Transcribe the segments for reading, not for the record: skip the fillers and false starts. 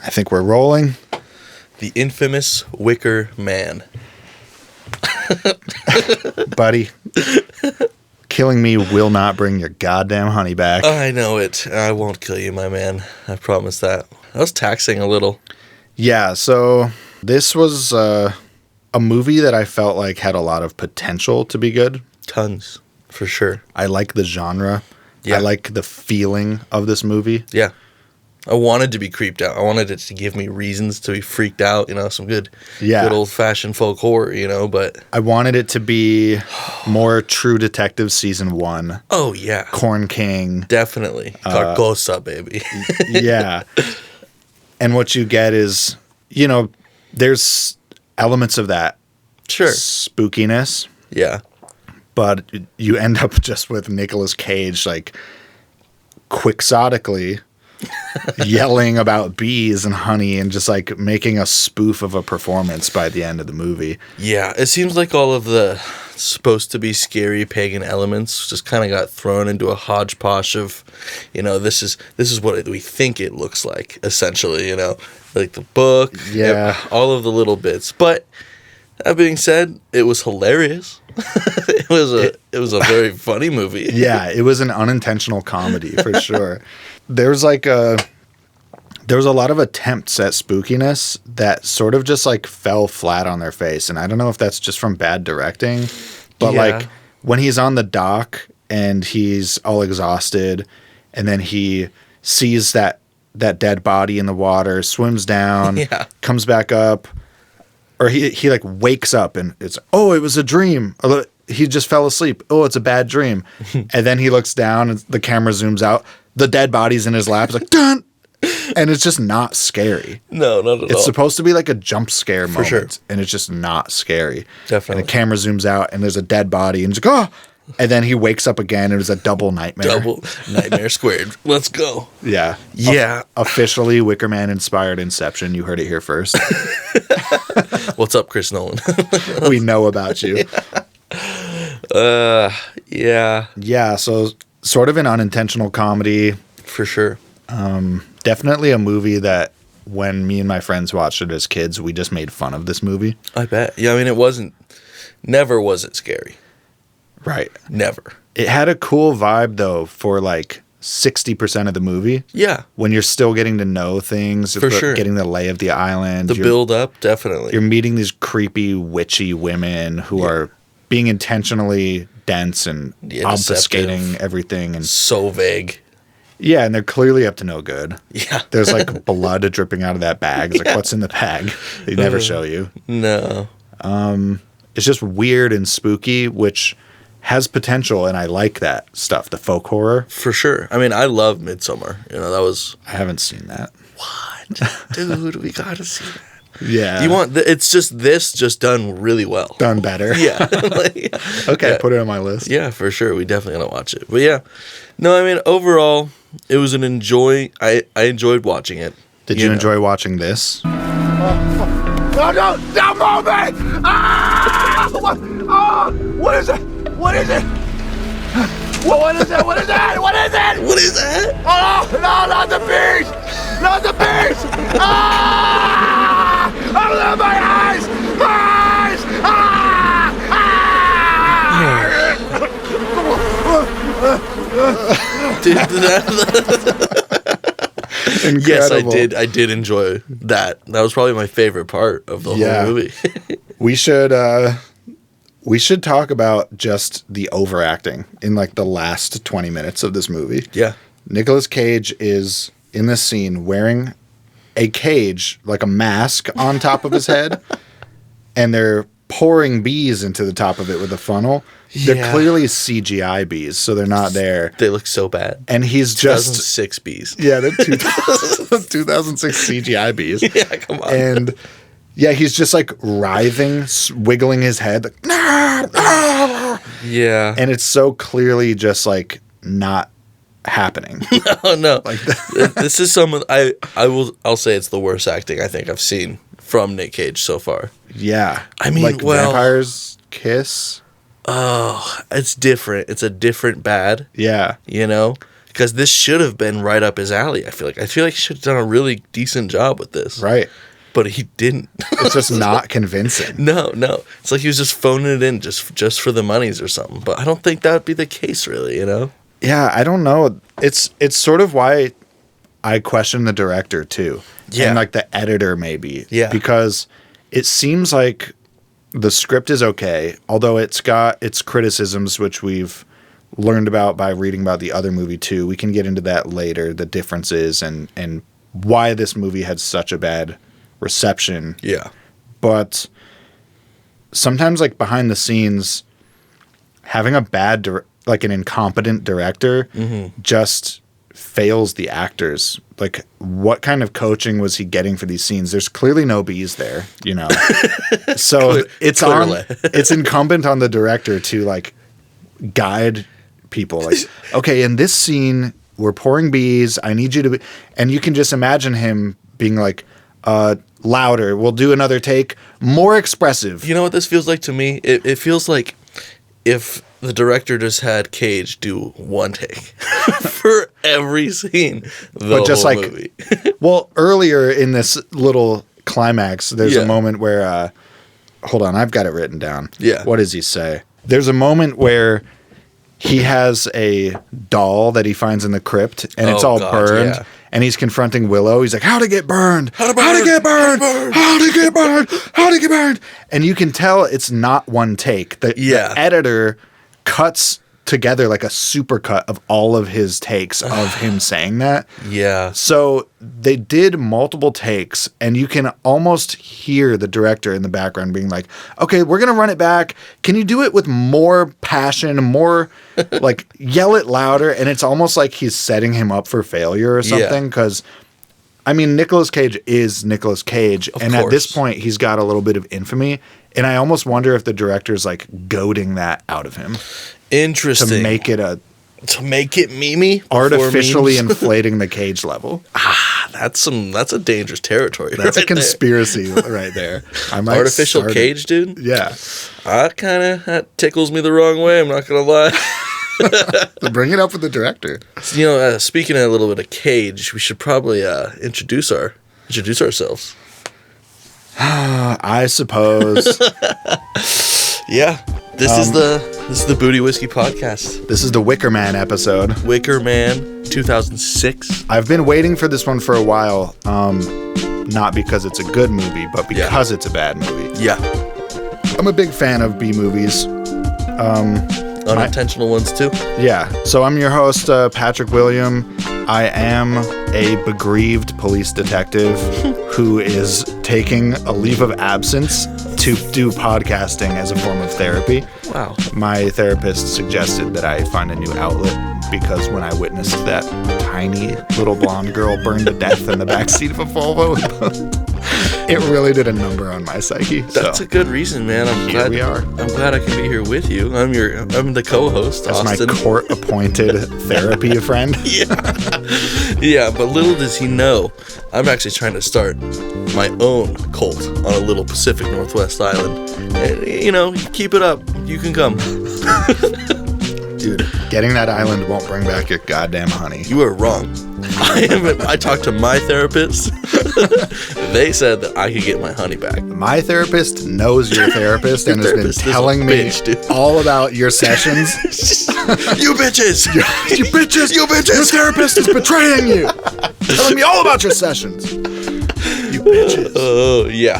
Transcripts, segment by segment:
I think we're rolling. The infamous Wicker Man. Buddy, killing me will not bring your goddamn honey back. I know it. I won't kill you, my man. I promise that. I was taxing a little. Yeah, so this was a movie that I felt like had a lot of potential to be good. Tons, for sure. I like the genre. Yeah. I like the feeling of this movie. Yeah. I wanted to be creeped out. I wanted it to give me reasons to be freaked out, some good old-fashioned folk horror, but... I wanted it to be more True Detective Season 1. Oh, yeah. Corn King. Definitely. Carcosa, baby. Yeah. And what you get is, there's elements of that. Sure. Spookiness. Yeah. But you end up just with Nicolas Cage, like, quixotically... yelling about bees and honey and just like making a spoof of a performance by the end of the movie. Yeah, it seems like all of the supposed to be scary pagan elements just kind of got thrown into a hodgepodge of, this is what we think it looks like, essentially, like the book, all of the little bits. But that being said, it was hilarious. It was a very funny movie. Yeah, it was an unintentional comedy for sure. There was a lot of attempts at spookiness that sort of just like fell flat on their face. And I don't know if that's just from bad directing, but like when he's on the dock and he's all exhausted and then he sees that dead body in the water, swims down, comes back up, or he like wakes up and it's, oh, it was a dream. Or he just fell asleep. Oh, it's a bad dream. And then he looks down and the camera zooms out. The dead body's in his lap. It's like, dun! And it's just not scary. No, not at all. It's supposed to be like a jump scare moment. For sure. And it's just not scary. Definitely. And the camera zooms out and there's a dead body and it's like, oh! And then he wakes up again and it was a double nightmare. Double nightmare squared. Let's go. Yeah. Yeah. Officially Wicker Man inspired Inception. You heard it here first. What's up, Chris Nolan? We know about you. Yeah. Yeah, so sort of an unintentional comedy. For sure. Definitely a movie that when me and my friends watched it as kids, we just made fun of this movie. I bet. Yeah, I mean, never was it scary. Right. Never. It had a cool vibe, though, for like 60% of the movie. Yeah. When you're still getting to know things. For sure. Getting the lay of the island. The build-up, definitely. You're meeting these creepy, witchy women who are being intentionally dense and obfuscating everything. And so vague. Yeah, and they're clearly up to no good. Yeah. There's like blood dripping out of that bag. It's like, what's in the bag? They never show you. No. It's just weird and spooky, which has potential, and I like that stuff, the folk horror. For sure. I mean, I love Midsommar. I haven't seen that. What? Dude, we gotta see that. Yeah. It's just this just done really well. Done better. Yeah. Okay, put it on my list. Yeah, for sure. We definitely gonna watch it. But yeah. No, I mean, overall, it was an I enjoyed watching it. Did you enjoy watching this? No, don't move me! Ah! What is it? What is it? What is it? What is it? What is it? What is that? Oh, no, not the beast! Not the beast! Ah! Open up my eyes! My eyes! Yes, I did enjoy that. That was probably my favorite part of the whole movie. We should talk about just the overacting in like the last 20 minutes of this movie. Yeah. Nicolas Cage is in this scene wearing a cage, like a mask on top of his head, and they're pouring bees into the top of it with a funnel. They're clearly CGI bees, so they're not there. They look so bad. And he's just 2006 bees. Yeah, they're 2006 CGI bees. Yeah, come on. And yeah, he's just like writhing, wiggling his head, like, yeah. And it's so clearly just like not happening. No. Like this is I'll say it's the worst acting I think I've seen from Nick Cage so far. Yeah. I mean, like Vampire's Kiss. Oh, it's different. It's a different bad. Yeah. because this should have been right up his alley. I feel like he should have done a really decent job with this, Right. but he didn't. It's just not convincing. No, it's like he was just phoning it in just for the monies or something. But I don't think that would be the case, really. Yeah, I don't know. It's sort of why I question the director too. Yeah. And like the editor maybe. Yeah. Because it seems like the script is okay, although it's got its criticisms, which we've learned about by reading about the other movie too. We can get into that later, the differences and why this movie had such a bad reception. Yeah. But sometimes like behind the scenes, having a bad like an incompetent director just fails the actors. Like, what kind of coaching was he getting for these scenes? There's clearly no bees there, So it's incumbent on the director to like guide people. Like, okay, in this scene we're pouring bees. I need you to be, and you can just imagine him being like, louder. We'll do another take. More expressive. You know what this feels like to me? It feels like if the director just had Cage do one take for every scene, but just like movie. Well, earlier in this little climax, there's a moment where hold on, I've got it written down. Yeah. What does he say? There's a moment where he has a doll that he finds in the crypt, and it's all burned. Yeah. And he's confronting Willow. He's like, how'd it get burned? How'd it get burned? How'd it get burned? How'd it get burned? And you can tell it's not one take. The editor cuts together like a supercut of all of his takes of him saying that. Yeah. So they did multiple takes, and you can almost hear the director in the background being like, okay, we're going to run it back. Can you do it with more passion, more like yell it louder? And it's almost like he's setting him up for failure or something. Because, I mean, Nicolas Cage is Nicolas Cage. Of course. At this point, he's got a little bit of infamy. And I almost wonder if the director's like goading that out of him. Interesting. To make it memey, artificially inflating the Cage level. That's a dangerous territory. That's a conspiracy right there. Artificial Cage, dude. Yeah, that tickles me the wrong way. I'm not gonna lie. Bring it up with the director. Speaking a little bit of Cage, we should probably introduce ourselves. I suppose. Yeah. This is the Booty Whiskey Podcast. This is the Wicker Man episode. Wicker Man, 2006. I've been waiting for this one for a while, not because it's a good movie, but because it's a bad movie. Yeah. I'm a big fan of B movies. Unintentional ones too. Yeah. So I'm your host, Patrick William. I am a begrieved police detective who is taking a leave of absence to do podcasting as a form of therapy. Wow. My therapist suggested that I find a new outlet because when I witnessed that tiny little blonde girl burned to death in the backseat of a Volvo, it really did a number on my psyche. That's a good reason, man. I'm glad I can be here with you. I'm the co-host, Austin. That's my court-appointed therapy friend. Yeah, but little does he know, I'm actually trying to start my own cult on a little Pacific Northwest island. And, keep it up. You can come. Dude, getting that island won't bring back your goddamn honey. You are wrong. I talked to my therapist. They said that I could get my honey back. My therapist knows your therapist and has been telling me all about your sessions. You bitches! You bitches! You bitches! Your therapist is betraying you! Telling me all about your sessions. You bitches. Oh, yeah.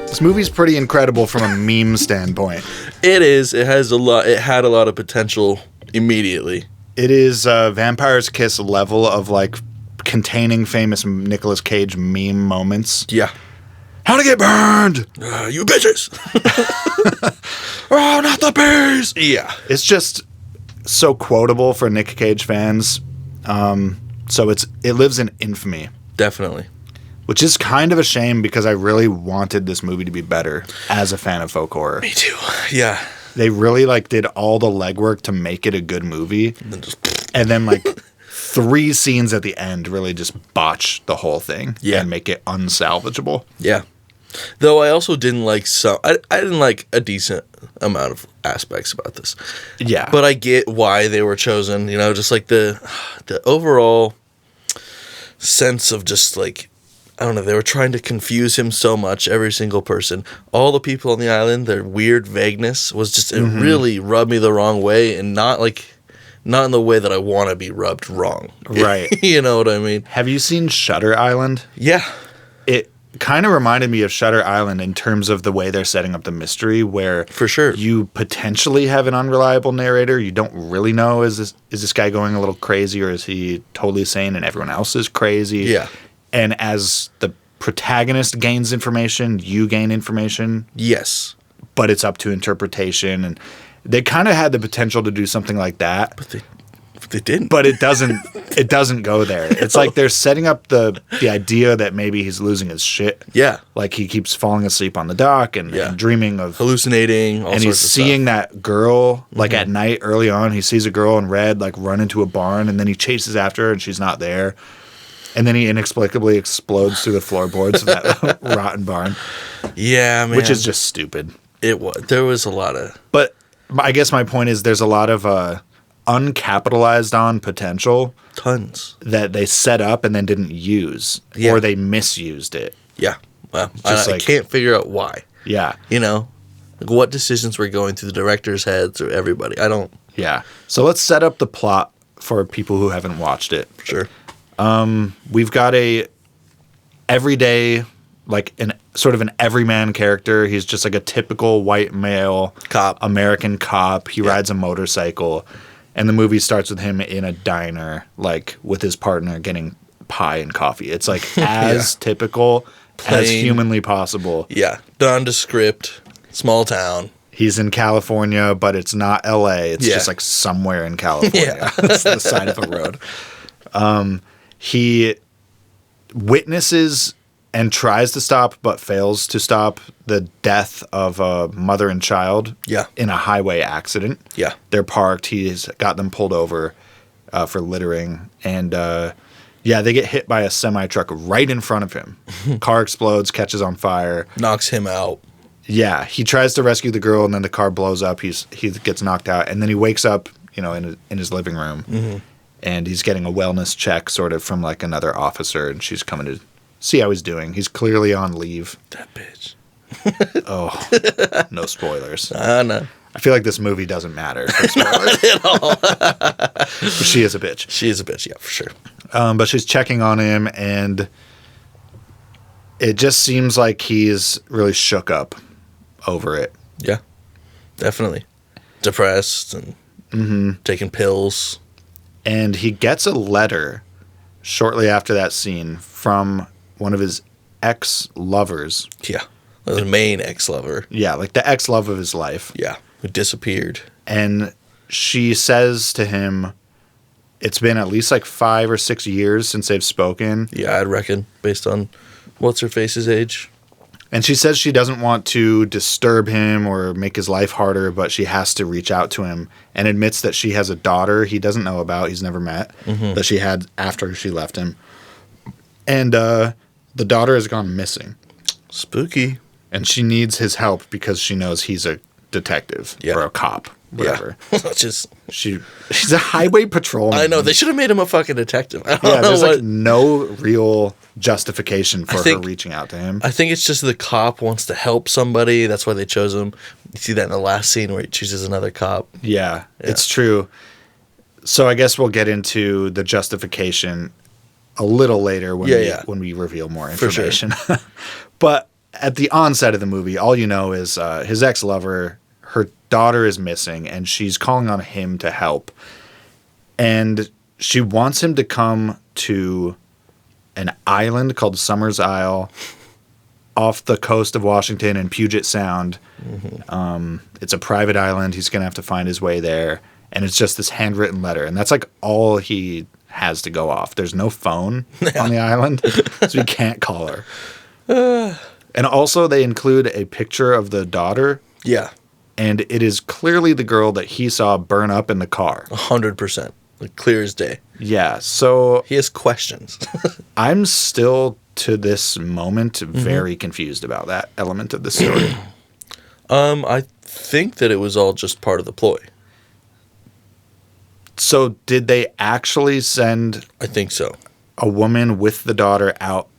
This movie's pretty incredible from a meme standpoint. It is. It had a lot of potential immediately. It is Vampire's Kiss level of like containing famous Nicolas Cage meme moments. Yeah. How'd it get burned? You bitches! Oh, not the bees! Yeah. It's just so quotable for Nick Cage fans. So it lives in infamy. Definitely. Which is kind of a shame because I really wanted this movie to be better as a fan of folk horror. Me too. Yeah. They really did all the legwork to make it a good movie. And then 3 scenes at the end really just botch the whole thing and make it unsalvageable. Yeah. Though I also didn't like I didn't like a decent amount of aspects about this. Yeah. But I get why they were chosen, you know, just like the overall sense of just like, I don't know, they were trying to confuse him so much, every single person. All the people on the island, their weird vagueness was just, it really rubbed me the wrong way, and not in the way that I want to be rubbed wrong. Right. You know what I mean? Have you seen Shutter Island? Yeah. It kind of reminded me of Shutter Island in terms of the way they're setting up the mystery, where For sure. you potentially have an unreliable narrator. You don't really know, is this guy going a little crazy, or is he totally sane and everyone else is crazy? Yeah. And as the protagonist gains information, you gain information, Yes. but it's up to interpretation. And they kind of had the potential to do something like that. But they didn't. But it doesn't go there. It's like they're setting up the idea that maybe he's losing his shit. Yeah. Like he keeps falling asleep on the dock and dreaming of hallucinating, all and he's sorts of seeing stuff. that girl like at night early on. He sees a girl in red like run into a barn, and then he chases after her and she's not there. And then he inexplicably explodes through the floorboards of that rotten barn. Yeah, man. Which is just stupid. It was. There was a lot of. But I guess my point is there's a lot of uncapitalized on potential Tons. that they set up and then didn't use, or they misused it. Yeah. Well, Just I like- can't figure out why. Yeah. You know? Like what decisions were going through the director's heads or everybody. I don't. Yeah. So let's set up the plot for people who haven't watched it. Sure. We've got a everyday, like an sort of an everyman character. He's just like a typical white male Cop. American cop. He rides a motorcycle, and the movie starts with him in a diner, like with his partner getting pie and coffee. It's like as typical as Plain. humanly possible. Yeah. Nondescript. Small town. He's in California, but it's not LA. It's just like somewhere in California. Yeah. It's the side of a road. He witnesses and tries to stop, but fails to stop the death of a mother and child in a highway accident. Yeah. They're parked. He's got them pulled over for littering. And, they get hit by a semi-truck right in front of him. Car explodes, catches on fire. Knocks him out. Yeah, he tries to rescue the girl, and then the car blows up. He gets knocked out, and then he wakes up, in his living room, and he's getting a wellness check, sort of from like another officer, and she's coming to see how he's doing. He's clearly on leave. That bitch. Oh, no spoilers. No. I feel like this movie doesn't matter for spoilers at all. But she is a bitch. She is a bitch, yeah, for sure. But she's checking on him, and it just seems like he's really shook up over it. Yeah. Definitely. Depressed and taking pills. And he gets a letter shortly after that scene from one of his ex-lovers. Yeah. The main ex-lover. Yeah, like the ex-love of his life. Yeah. Who disappeared. And she says to him, it's been at least like 5 or 6 years since they've spoken. Yeah, I'd reckon, based on what's-her-face's age. And she says she doesn't want to disturb him or make his life harder, but she has to reach out to him, and admits that she has a daughter he doesn't know about, he's never met, that she had after she left him. And the daughter has gone missing. Spooky. And she needs his help because she knows he's a detective or a cop, whatever. Yeah. She's a highway patrolman. I know. They should have made him a fucking detective. I don't know there's what. like no real justification for her reaching out to him. I think it's just the cop wants to help somebody. That's why they chose him. You see that in the last scene where he chooses another cop. Yeah, it's true. So I guess we'll get into the justification a little later when we reveal more information. For sure. But at the onset of the movie, all you know is his ex-lover, her daughter is missing, and she's calling on him to help. And she wants him to come to an island called Summers Isle off the coast of Washington in Puget Sound. It's a private island. He's going to have to find his way there. And it's just this handwritten letter. And that's like all he has to go off. There's no phone on the island, so he can't call her. And also they include a picture of the daughter. Yeah. And it is clearly the girl that he saw burn up in the car. 100%. Like clear as day. Yeah, so He has questions. I'm still to this moment very confused about that element of the story. I think that it was all just part of the ploy. So did they actually send I think so. a woman with the daughter out,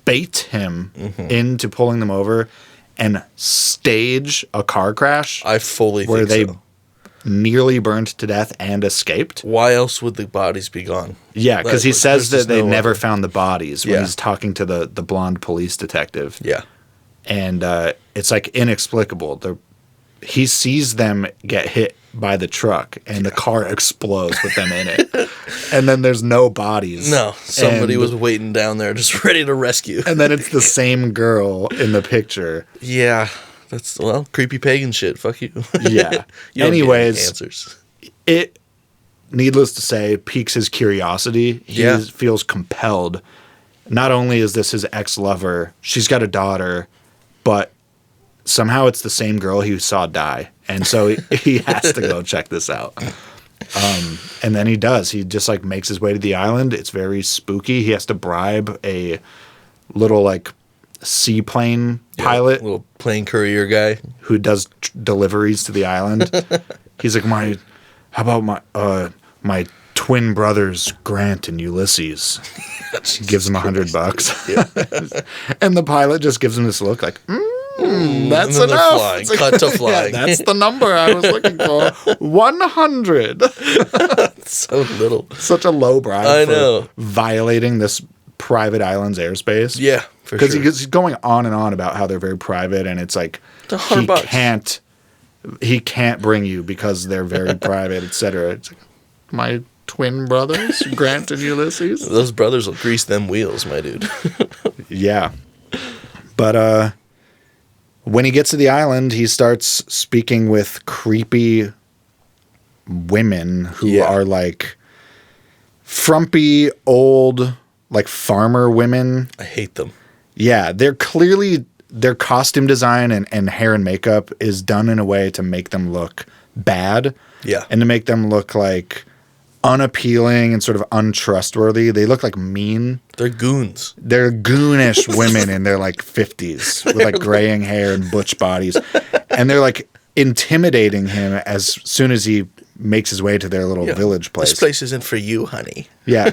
bait him into pulling them over, and stage a car crash I fully where think they so. nearly burned to death and escaped? Why else would the bodies be gone? Yeah, because he says there's that they no never other- found the bodies when Yeah. he's talking to the blonde police detective. Yeah. And it's like inexplicable. He sees them get hit by the truck, and the car explodes with them in it. And then there's no bodies. No, somebody And- was waiting down there just ready to rescue. And then it's the same girl in the picture. Yeah, that's, well, creepy pagan shit. Fuck you. Yeah. You don't get any Anyways, answers. it, needless to say, piques his curiosity. He Yeah. feels compelled. Not only is this his ex-lover, she's got a daughter, but somehow it's the same girl he saw die. And so he has to go check this out. And then he does. He just like makes his way to the island. It's very spooky. He has to bribe a little like seaplane pilot Little plane courier guy. who does deliveries to the island. He's like, how about my twin brothers Grant and Ulysses? He gives him $100. And the pilot just gives him this look like, that's and then they're enough. flying. It's like, Cut to yeah, flying. that's the number I was looking for. 100. So little. Such a low bribe I for know. violating this private island's airspace. Yeah, for Because sure. he's going on and on about how they're very private, and it's like It's $100. he can't bring you because they're very private, etc. It's like, my twin brothers, Grant and Ulysses. Those brothers will grease them wheels, my dude. Yeah, but when he gets to the island, he starts speaking with creepy women who Yeah. are like frumpy old like farmer women. I hate them. Yeah, they're clearly their costume design and hair and makeup is done in a way to make them look bad. Yeah. And to make them look like unappealing and sort of untrustworthy. They look like mean. They're goons. They're goonish women in their like 50s with like graying hair and butch bodies. And they're like intimidating him as soon as he makes his way to their little Yeah. village place. This place isn't for you, honey. Yeah.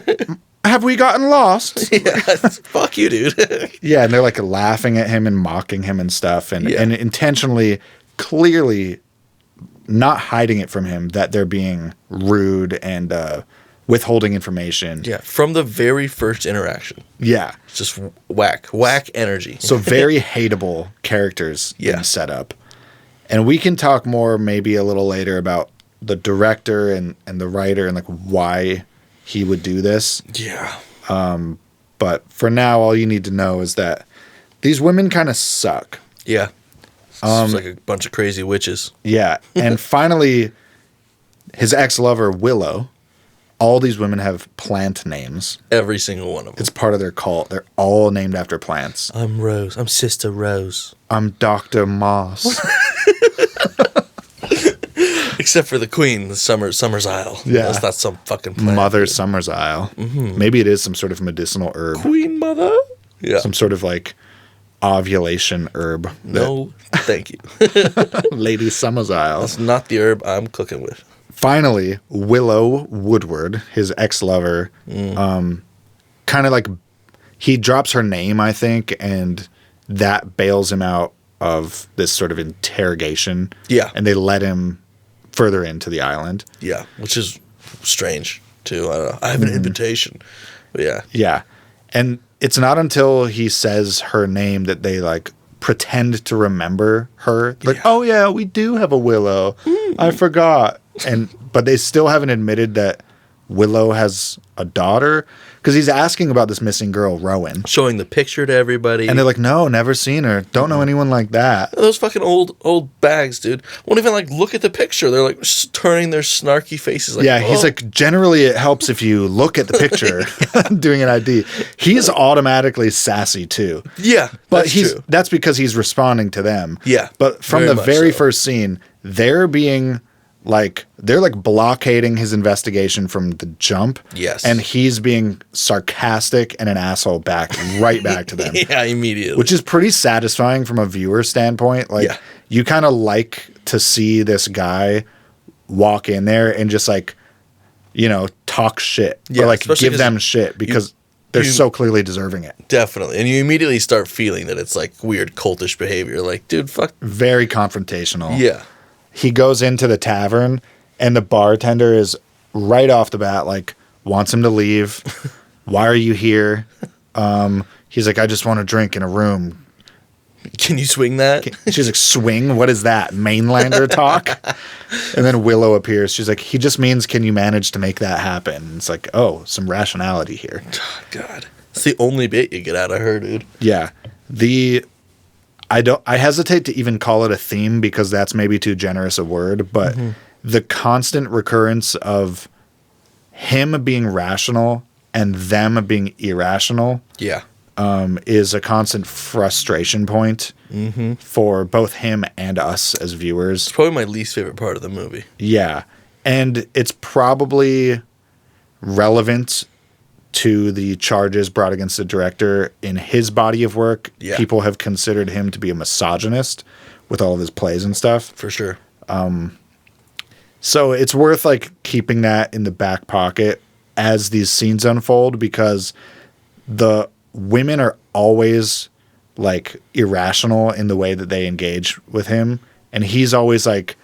Have we gotten lost? Yeah, fuck you, dude. Yeah, and they're like laughing at him and mocking him and stuff, and Yeah. and intentionally, clearly, not hiding it from him that they're being rude and withholding information. Yeah, from the very first interaction. Yeah. It's just whack energy. So very hateable characters Yeah. being set up, and we can talk more maybe a little later about the director and the writer and like why he would do this. Yeah. But for now, all you need to know is that these women kind of suck. Yeah. It's like a bunch of crazy witches. Yeah. And finally, his ex-lover, Willow, all these women have plant names. Every single one of them. It's part of their cult. They're all named after plants. I'm Rose. I'm Sister Rose. I'm Dr. Moss. Except for the queen, the Summer's Isle. Yeah. That's not some fucking plant. Mother Summer's Isle. Maybe it is some sort of medicinal herb. Queen Mother? Yeah. Some sort of like ovulation herb. No, thank you. Lady Summer's Isle. That's not the herb I'm cooking with. Finally, Willow Woodward, his ex-lover, kind of like he drops her name, I think, and that bails him out of this sort of interrogation. Yeah. And they let him further into the island. Yeah, which is strange, too. I don't know. I have an invitation. But yeah. Yeah. And it's not until he says her name that they like pretend to remember her. Like, Yeah. oh yeah, we do have a Willow. I forgot. But they still haven't admitted that Willow has a daughter because he's asking about this missing girl, Rowan. Showing the picture to everybody. And they're like, no, never seen her. Don't know anyone like that. Those fucking old bags, dude. Won't even like look at the picture. They're like turning their snarky faces. Like, Yeah, he's "Oh." like, generally it helps if you look at the picture doing an ID. He's automatically sassy too. Yeah, But that's true. that's because he's responding to them. Yeah, But from very the much very so. first scene, they're being Like, they're like blockading his investigation from the jump. Yes. And he's being sarcastic and an asshole right back to them. Yeah, immediately. Which is pretty satisfying from a viewer standpoint. Like, you kind of like to see this guy walk in there and just like, you know, talk shit. Yeah, or like especially give them shit because they're so clearly deserving it. Definitely. And you immediately start feeling that it's like weird cultish behavior. Like, dude, fuck. Very confrontational. Yeah. He goes into the tavern and the bartender is right off the bat like wants him to leave. Why are you here? He's like, I just want to drink in a room. Can you swing that? She's like, swing? What is that? Mainlander talk? And then Willow appears. She's like, he just means, can you manage to make that happen? And it's like, oh, some rationality here. Oh, God. It's the only bit you get out of her, dude. Yeah. I hesitate to even call it a theme because that's maybe too generous a word, but the constant recurrence of him being rational and them being irrational is a constant frustration point for both him and us as viewers. It's probably my least favorite part of the movie. Yeah. And it's probably relevant to the charges brought against the director in his body of work. Yeah. People have considered him to be a misogynist with all of his plays and stuff. For sure. So it's worth like keeping that in the back pocket as these scenes unfold because the women are always like irrational in the way that they engage with him. And he's always like,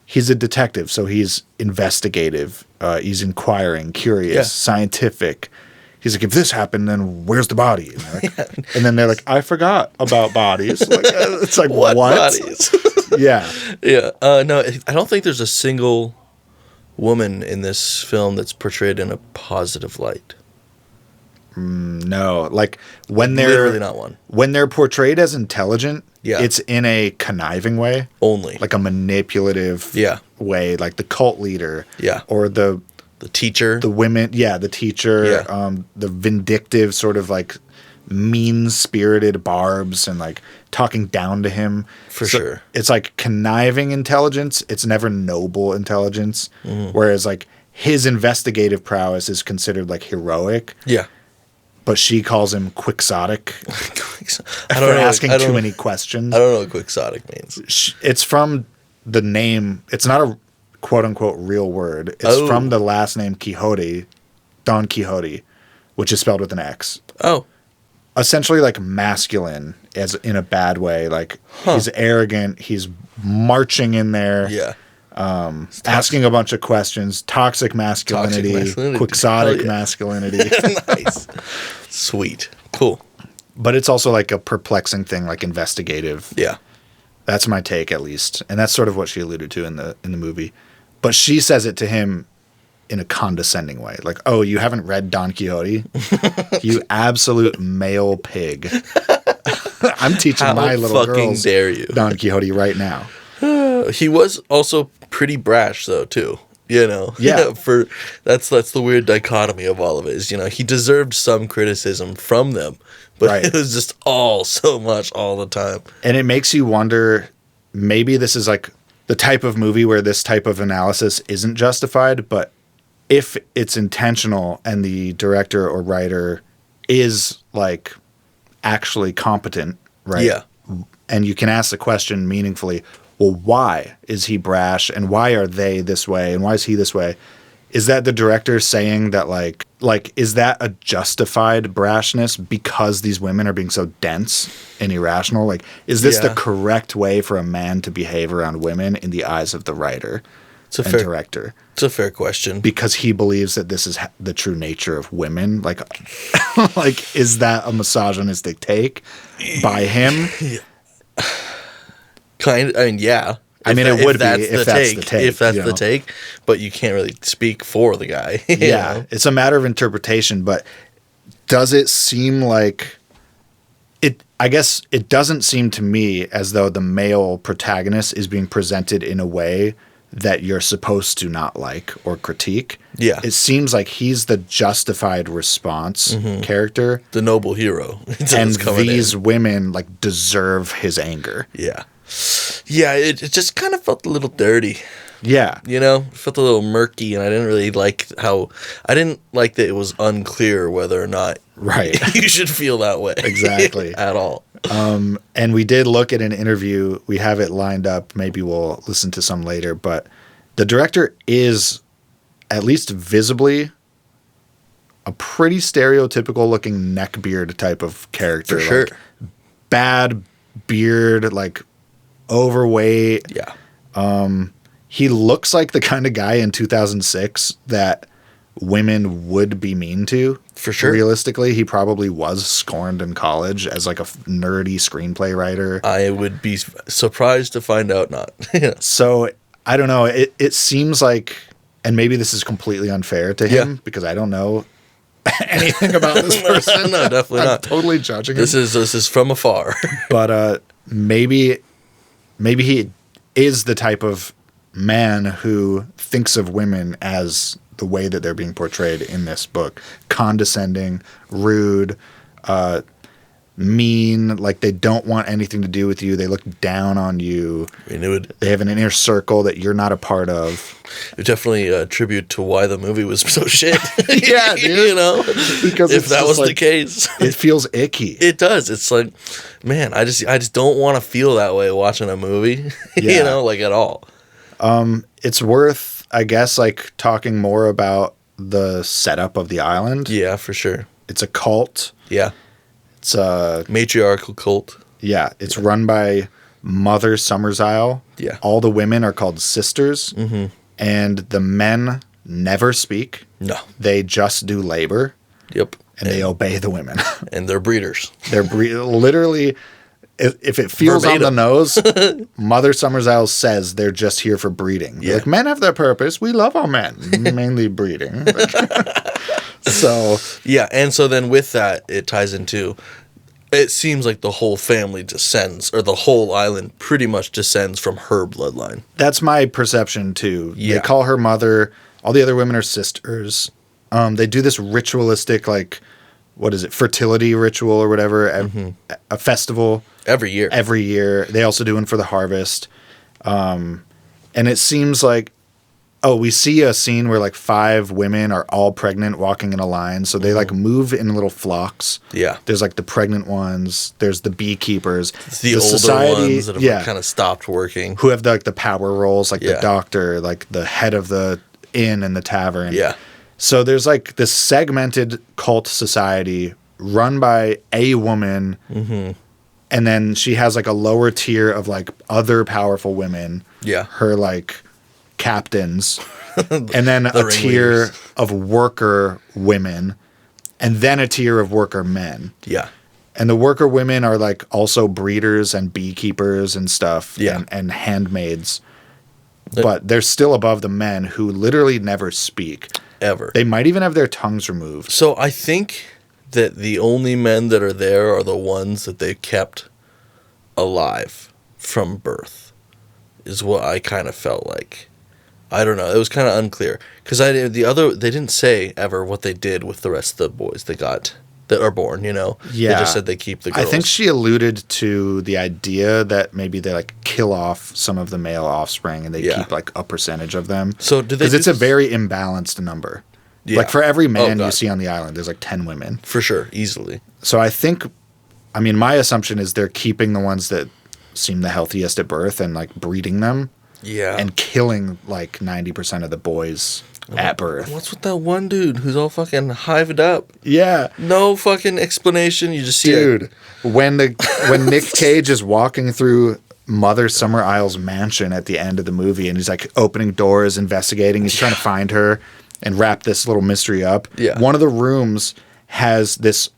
he's a detective, so he's investigative. He's inquiring, curious, scientific. He's like, if this happened, then where's the body? And then they're like, I forgot about bodies. Like, it's like, what? Bodies? Yeah. Yeah. No, I don't think there's a single woman in this film that's portrayed in a positive light. No. Like, when they're... Literally not one. When they're portrayed as intelligent, Yeah. it's in a conniving way. Only. Like a manipulative way. Like the cult leader. Yeah. Or the teacher. the women, the teacher, Yeah. the vindictive sort of like mean-spirited barbs and like talking down to him. For sure. It's like conniving intelligence. It's never noble intelligence. Whereas like his investigative prowess is considered like heroic. Yeah. But she calls him quixotic I for don't know. asking too many questions. I don't know what quixotic means. It's from the name. It's not a quote-unquote real word. It's from the last name Quixote, Don Quixote, which is spelled with an X. Oh. Essentially like masculine as in a bad way. Like he's arrogant. He's marching in there. Yeah. Asking a bunch of questions. Toxic masculinity. Quixotic masculinity. Nice. Sweet. Cool. But it's also like a perplexing thing, like investigative. Yeah. That's my take, at least. And that's sort of what she alluded to in the movie. But she says it to him in a condescending way. Like, oh, you haven't read Don Quixote? You absolute male pig. I'm teaching my little girls dare you? Don Quixote right now. He was also pretty brash, though, too. You know? Yeah. That's the weird dichotomy of all of it is, you know, he deserved some criticism from them, but it was just all so much all the time. And it makes you wonder, maybe this is like the type of movie where this type of analysis isn't justified, but if it's intentional and the director or writer is like actually competent, right? Yeah. And you can ask the question meaningfully, well, why is he brash and why are they this way and why is he this way? Is that the director saying that like is that a justified brashness because these women are being so dense and irrational? Like, is this the correct way for a man to behave around women in the eyes of the writer and director? It's a fair question. Because he believes that this is the true nature of women. Like, like is that a misogynistic take by him? I mean, yeah. I mean, it would be if that's the take. If that's the take, but you can't really speak for the guy. Yeah, know? It's a matter of interpretation, but does it seem like it? I guess it doesn't seem to me as though the male protagonist is being presented in a way that you're supposed to not like or critique. Yeah. It seems like he's the justified response character. The noble hero. And these women like deserve his anger. Yeah. Yeah, it just kind of felt a little dirty. Yeah. You know, it felt a little murky, and I didn't like that it was unclear whether or not Right. you should feel that way. Exactly. At all. And we did look at an interview. We have it lined up. Maybe we'll listen to some later. But the director is at least visibly a pretty stereotypical looking neckbeard type of character. For sure. Like, bad beard, like overweight. Yeah. He looks like the kind of guy in 2006 that women would be mean to. For sure. Realistically, he probably was scorned in college as like a nerdy screenplay writer. I would be surprised to find out not. So I don't know. It seems like, and maybe this is completely unfair to him because I don't know anything about this person. No, definitely I'm not. totally judging him. This is from afar. But maybe he is the type of man who thinks of women as the way that they're being portrayed in this book. Condescending, rude, mean, like they don't want anything to do with you. They look down on you. I mean, They have an inner circle that you're not a part of. it definitely a tribute to why the movie was so shit. Yeah, dude. You know? Because if it's that just was the like- case. It feels icky. It does. It's like, man, I just don't want to feel that way watching a movie. Yeah. You know, like at all. It's worth, I guess, like talking more about the setup of the island. Yeah, for sure. It's a cult. Yeah. It's a Matriarchal cult. Yeah, it's run by Mother Summersisle. Yeah. All the women are called sisters. Mm-hmm. And the men never speak. No. They just do labor. Yep. And they obey the women. And they're breeders. They're literally, if it feels Verbatim. on the nose, Mother Summersisle says they're just here for breeding. They're Yeah. like, men have their purpose. We love our men. Mainly breeding. So, Yeah, and so then with that, it ties into, it seems like the whole family descends, or the whole island pretty much descends from her bloodline. that's my perception too. Yeah. They call her mother. All the other women are sisters. They do this ritualistic, like, what is it, fertility ritual or whatever, a festival Every year. every year. They also do one for the harvest. And it seems like, we see a scene where like 5 women are all pregnant walking in a line. So they like move in little flocks. Yeah. There's like the pregnant ones. There's the beekeepers. It's the older ones that have kind of stopped working. Who have the power roles, like the Yeah. doctor, like the head of the inn and the tavern. Yeah. So there's like this segmented cult society run by a woman. Mm-hmm. And then she has like a lower tier of like other powerful women. Yeah. Her like captains. And then a ringleaders. tier of worker women. And then a tier of worker men. Yeah. And the worker women are like also breeders and beekeepers and stuff. Yeah. And handmaids. But they're still above the men who literally never speak. Ever. They might even have their tongues removed. So I think that the only men that are there are the ones that they kept alive from birth, is what I kind of felt like. I don't know. It was kind of unclear because they didn't say ever what they did with the rest of the boys that are born. You know, Yeah. They just said they keep the girls. I think she alluded to the idea that maybe they like kill off some of the male offspring and they Yeah. keep like a percentage of them. So do they? Because it's a very imbalanced number. Yeah. Like for every man God. you see on the island, there's like 10 women. For sure, easily. So I mean, my assumption is they're keeping the ones that seem the healthiest at birth and like breeding them. Yeah. And killing like 90% of the boys at birth. What's with that one dude who's all fucking hived up? Yeah. No fucking explanation. You just see Dude, when Nick Cage is walking through Mother Summerisle's mansion at the end of the movie and he's like opening doors, investigating, he's trying to find her and wrap this little mystery up. Yeah. One of the rooms has this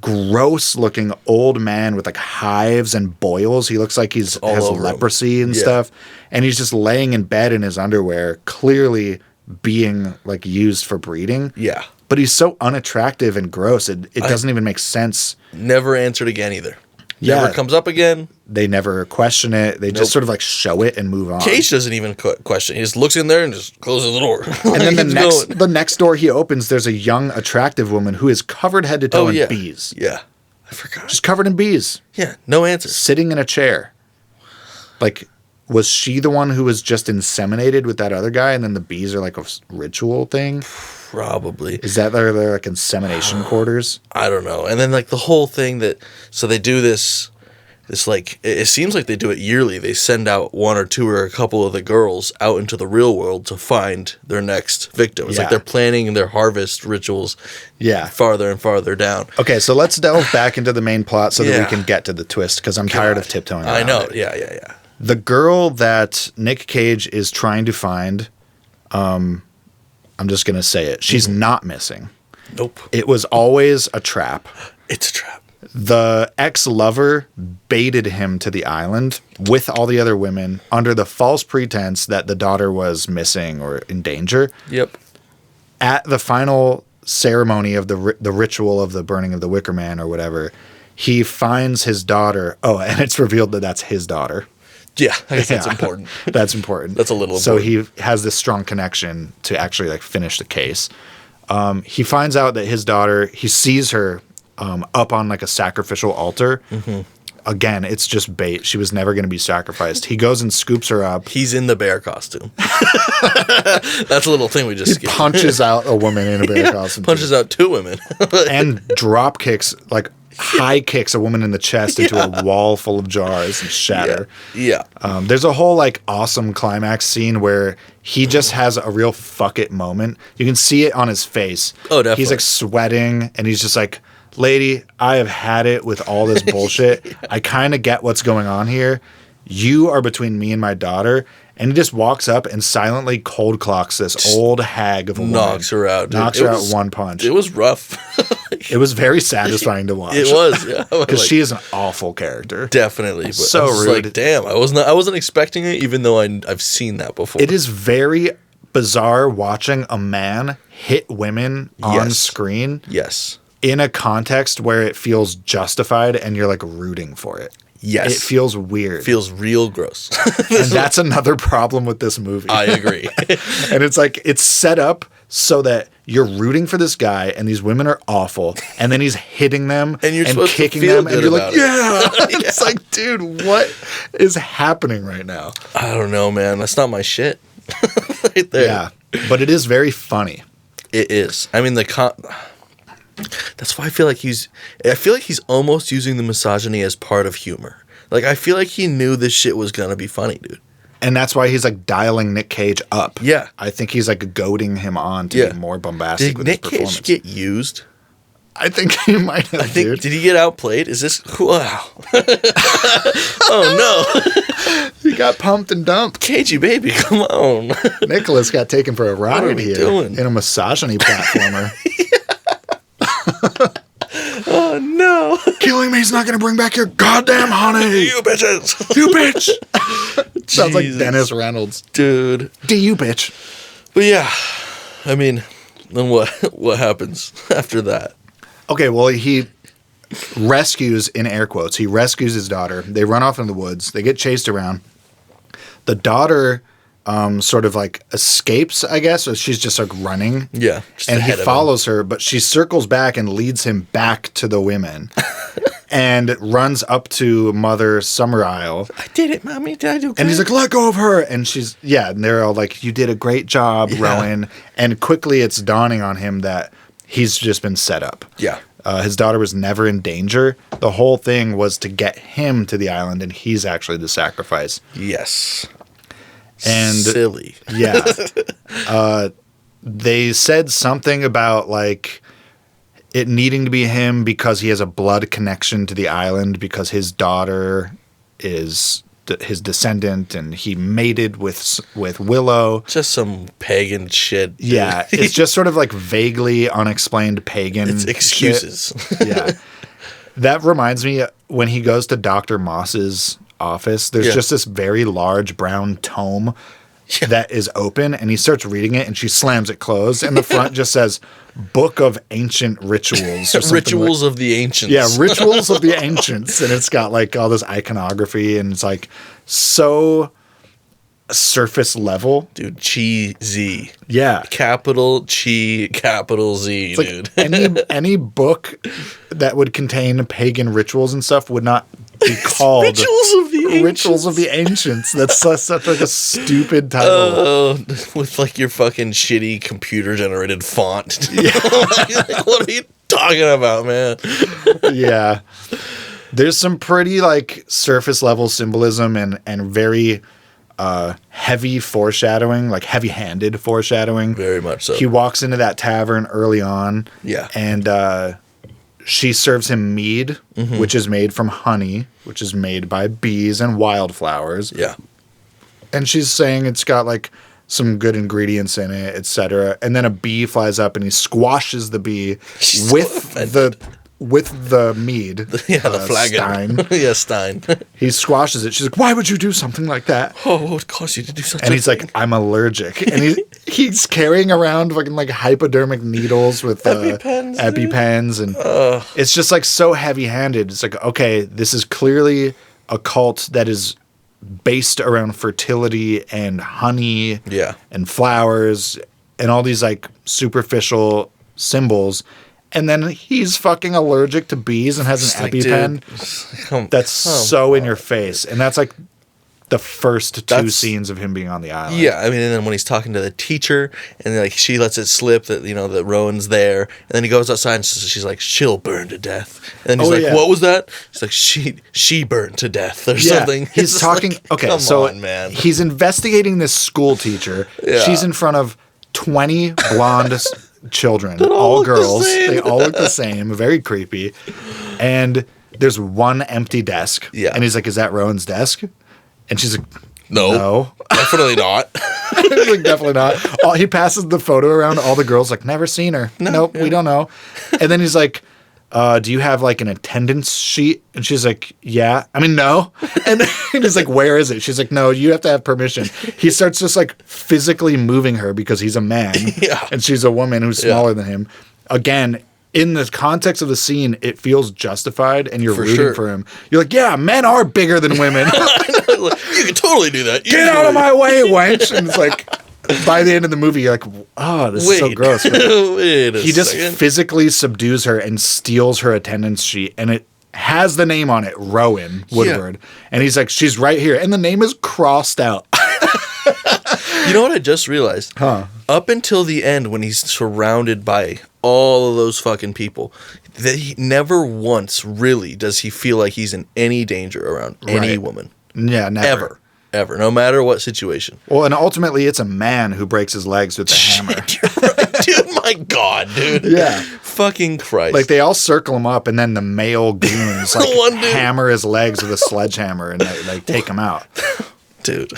gross looking old man with like hives and boils. He looks like he's all has over him. leprosy and Yeah. stuff. And he's just laying in bed in his underwear, clearly being like used for breeding. Yeah. But he's so unattractive and gross. It doesn't even make sense. Never answered again either. Yeah. Never comes up again. They never question it. They just sort of like show it and move on. Cage doesn't even question. He just looks in there and just closes the door. And then the next door he opens, there's a young, attractive woman who is covered head to toe in bees. Yeah. I forgot. Just covered in bees, Yeah. No answer. sitting in a chair. Like, Was she the one who was just inseminated with that other guy, and then the bees are like a ritual thing? Probably. Is that their like insemination quarters? I don't know. And then like the whole thing that, so they do this like, it seems like they do it yearly. They send out one or two or a couple of the girls out into the real world to find their next victim. It's like they're planning their harvest rituals farther and farther down. Okay, so let's delve back into the main plot so that we can get to the twist, because I'm tired of tiptoeing around I know. it. Yeah. The girl that Nick Cage is trying to find, I'm just going to say it. She's not missing. Nope. It was always a trap. It's a trap. The ex-lover baited him to the island with all the other women under the false pretense that the daughter was missing or in danger. Yep. At the final ceremony of the ritual of the burning of the Wicker Man or whatever, he finds his daughter. Oh, and it's revealed that that's his daughter. Yeah, I guess that's important. That's important. That's a little so important. he has this strong connection to actually like finish the case. He finds out that his daughter, he sees her up on like a sacrificial altar. Mm-hmm. Again, it's just bait. She was never going to be sacrificed. He goes and scoops her up. He's in the bear costume. That's a little thing we just skipped. Punches out a woman in a bear costume. Punches out two women. And drop kicks, like high kicks a woman in the chest into a wall full of jars and shatter. Yeah. There's a whole like awesome climax scene where he just has a real fuck it moment. You can see it on his face. Oh, definitely. He's like sweating and he's just like, lady, I have had it with all this bullshit. I kind of get what's going on here. You are between me and my daughter. And he just walks up and silently cold clocks this old hag of a woman. Knocks her out. Dude. Knocks her out one punch. It was rough. It was very satisfying to watch. It was, yeah. Because like, she is an awful character. Definitely. But So I was rude. like, damn, I wasn't expecting it, even though I've seen that before. It is very bizarre watching a man hit women on screen. Yes. In a context where it feels justified and you're like rooting for it. Yes. It feels weird. Feels real gross. And that's another problem with this movie. I agree. And it's like, it's set up so that you're rooting for this guy and these women are awful. And then he's hitting them and you're kicking them. And you're like, yeah. It's like, dude, what is happening right now? I don't know, man. That's not my shit. Right there. Yeah. But it is very funny. It is. I mean, that's why I feel like he's almost using the misogyny as part of humor. Like, I feel like he knew this shit was gonna be funny, dude. And that's why he's like dialing Nick Cage up. Yeah. I think he's like goading him on to be more bombastic with Nick his performance. Cage get used? I think he might have, dude. Did he get outplayed? Is this... Wow. Oh, no. He got pumped and dumped. Cagey baby, come on. Nicholas got taken for a ride here doing? in a misogyny platformer. Oh, no. Killing me is not going to bring back your goddamn honey. You bitches. You bitch. Sounds like Dennis Reynolds. Dude. Do you bitch? But yeah, I mean, then what happens after that? Okay, well, he rescues, in air quotes, he rescues his daughter. They run off in the woods. They get chased around. The daughter sort of like escapes, I guess, or she's just like running. Yeah. And he follows her, but she circles back and leads him back to the women and runs up to Mother Summerisle. I did it, Mommy. Did I do good? And he's like, let go of her. And she's, and they're all like, you did a great job, Rowan. And quickly it's dawning on him that he's just been set up. Yeah. His daughter was never in danger. The whole thing was to get him to the island, and he's actually the sacrifice. Yes. And silly. Yeah. They said something about like it needing to be him because he has a blood connection to the island because his daughter is his descendant and he mated with Willow. Just some pagan shit. Dude. Yeah. It's just sort of like vaguely unexplained pagan It's excuses. Yeah. That reminds me when he goes to Dr. Moss's office, there's just this very large brown tome that is open, and he starts reading it, and she slams it closed, and the front just says Book of Ancient Rituals. Or Rituals of the Ancients. Yeah, Rituals of the Ancients. And it's got like all this iconography, and it's like so surface level. Dude, cheesy. Yeah. Capital Chi, capital Z, It's dude. Like any book that would contain pagan rituals and stuff would not be called Rituals of the Ancients. Rituals of the Ancients. That's such like a stupid title. With like your fucking shitty computer generated font. Yeah. Like, what are you talking about, man? Yeah. There's some pretty like surface level symbolism and very heavy foreshadowing, like heavy-handed foreshadowing. Very much so. He walks into that tavern early on. Yeah. And she serves him mead, which is made from honey, which is made by bees and wildflowers. Yeah. And she's saying it's got like some good ingredients in it, etc. And then a bee flies up and he squashes the bee with the mead. The flagon. Stein. Yeah, Stein. He squashes it. She's like, "Why would you do something like that?" Oh, what would cause you to do such And a he's thing? like, "I'm allergic." And he's carrying around fucking like hypodermic needles with EpiPens, and it's just like so heavy-handed. It's like, okay, this is clearly a cult that is based around fertility and honey, and flowers and all these like superficial symbols. And then he's fucking allergic to bees and has an EpiPen. That's so in your face. And that's like the first two scenes of him being on the island. Yeah, I mean, and then when he's talking to the teacher, and like she lets it slip that that Rowan's there, and then he goes outside, and she's like, "She'll burn to death." And then he's like, "What was that?" She's like, "She burned to death," or something. He's talking. Like, okay, come so on, man. He's investigating this school teacher. Yeah. She's in front of 20 blonde children, all girls. They all look the same. Very creepy. And there's one empty desk. Yeah. And he's like, "Is that Rowan's desk?" And she's like, No. Definitely not. He's like, "Definitely not." He passes the photo around. All the girls like, "Never seen her. Nope, we don't know." And then he's like, "Do you have like an attendance sheet?" And she's like, "Yeah." I mean, no. And he's like, "Where is it?" She's like, "No, you have to have permission." He starts just like physically moving her because he's a man. Yeah. And she's a woman who's smaller than him. Again, in the context of the scene, it feels justified and you're rooting for him. You're like, yeah, men are bigger than women. Like, you can totally do that. Get out of my way, wench. And it's like, by the end of the movie, you're like, oh, this is so gross. He just physically subdues her and steals her attendance sheet, and it has the name on it, Rowan Woodward. Yeah. And he's like, "She's right here." And the name is crossed out. You know what I just realized? Up until the end, when he's surrounded by all of those fucking people, that he never once really does he feel like he's in any danger around any woman. Yeah, never. Ever. No matter what situation. Well, and ultimately, it's a man who breaks his legs with the hammer. You're right, dude. My God, dude. Yeah. Fucking Christ. Like, they all circle him up, and then the male goons like hammer his legs with a sledgehammer, and they like take him out. Dude.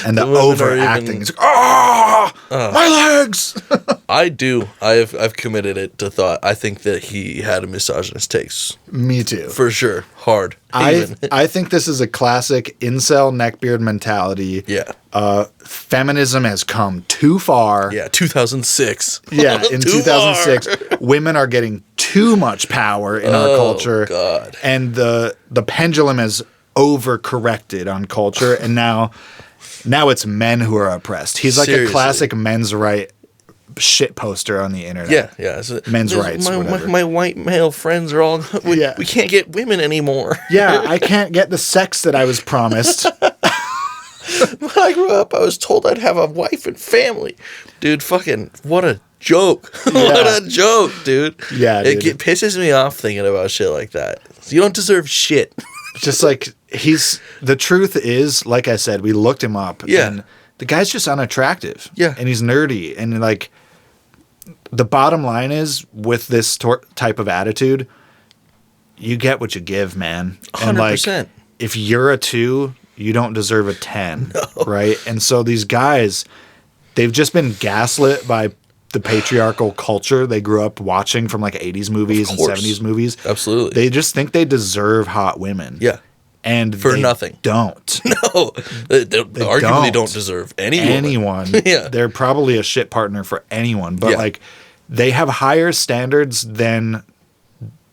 And the overacting. He's like, "Oh, my legs!" I've committed it to thought. I think that he had a misogynist taste. Me too. For sure. Hard. I think this is a classic incel neckbeard mentality. Yeah. Feminism has come too far. Yeah, 2006. Yeah, in 2006, women are getting too much power in our culture. God. And the pendulum has overcorrected on culture, and now it's men who are oppressed. He's like a classic men's right shit poster on the internet. Yeah. So men's rights. My white male friends are all. We can't get women anymore. Yeah, I can't get the sex that I was promised. When I grew up, I was told I'd have a wife and family. Dude, fucking what a joke. What a joke, dude. Yeah, it pisses me off thinking about shit like that. You don't deserve shit. Just like the truth is, like I said, we looked him up. Yeah. And the guy's just unattractive. Yeah. And he's nerdy. And like, the bottom line is, with this type of attitude, you get what you give, man. 100%. And like, if you're a 2, you don't deserve a 10. No. Right? And so these guys, they've just been gaslit by the patriarchal culture they grew up watching from like 80s movies and 70s movies. Absolutely. They just think they deserve hot women. Yeah. And for nothing. Don't. No. They arguably don't deserve anyone. Yeah. They're probably a shit partner for anyone. But like, they have higher standards than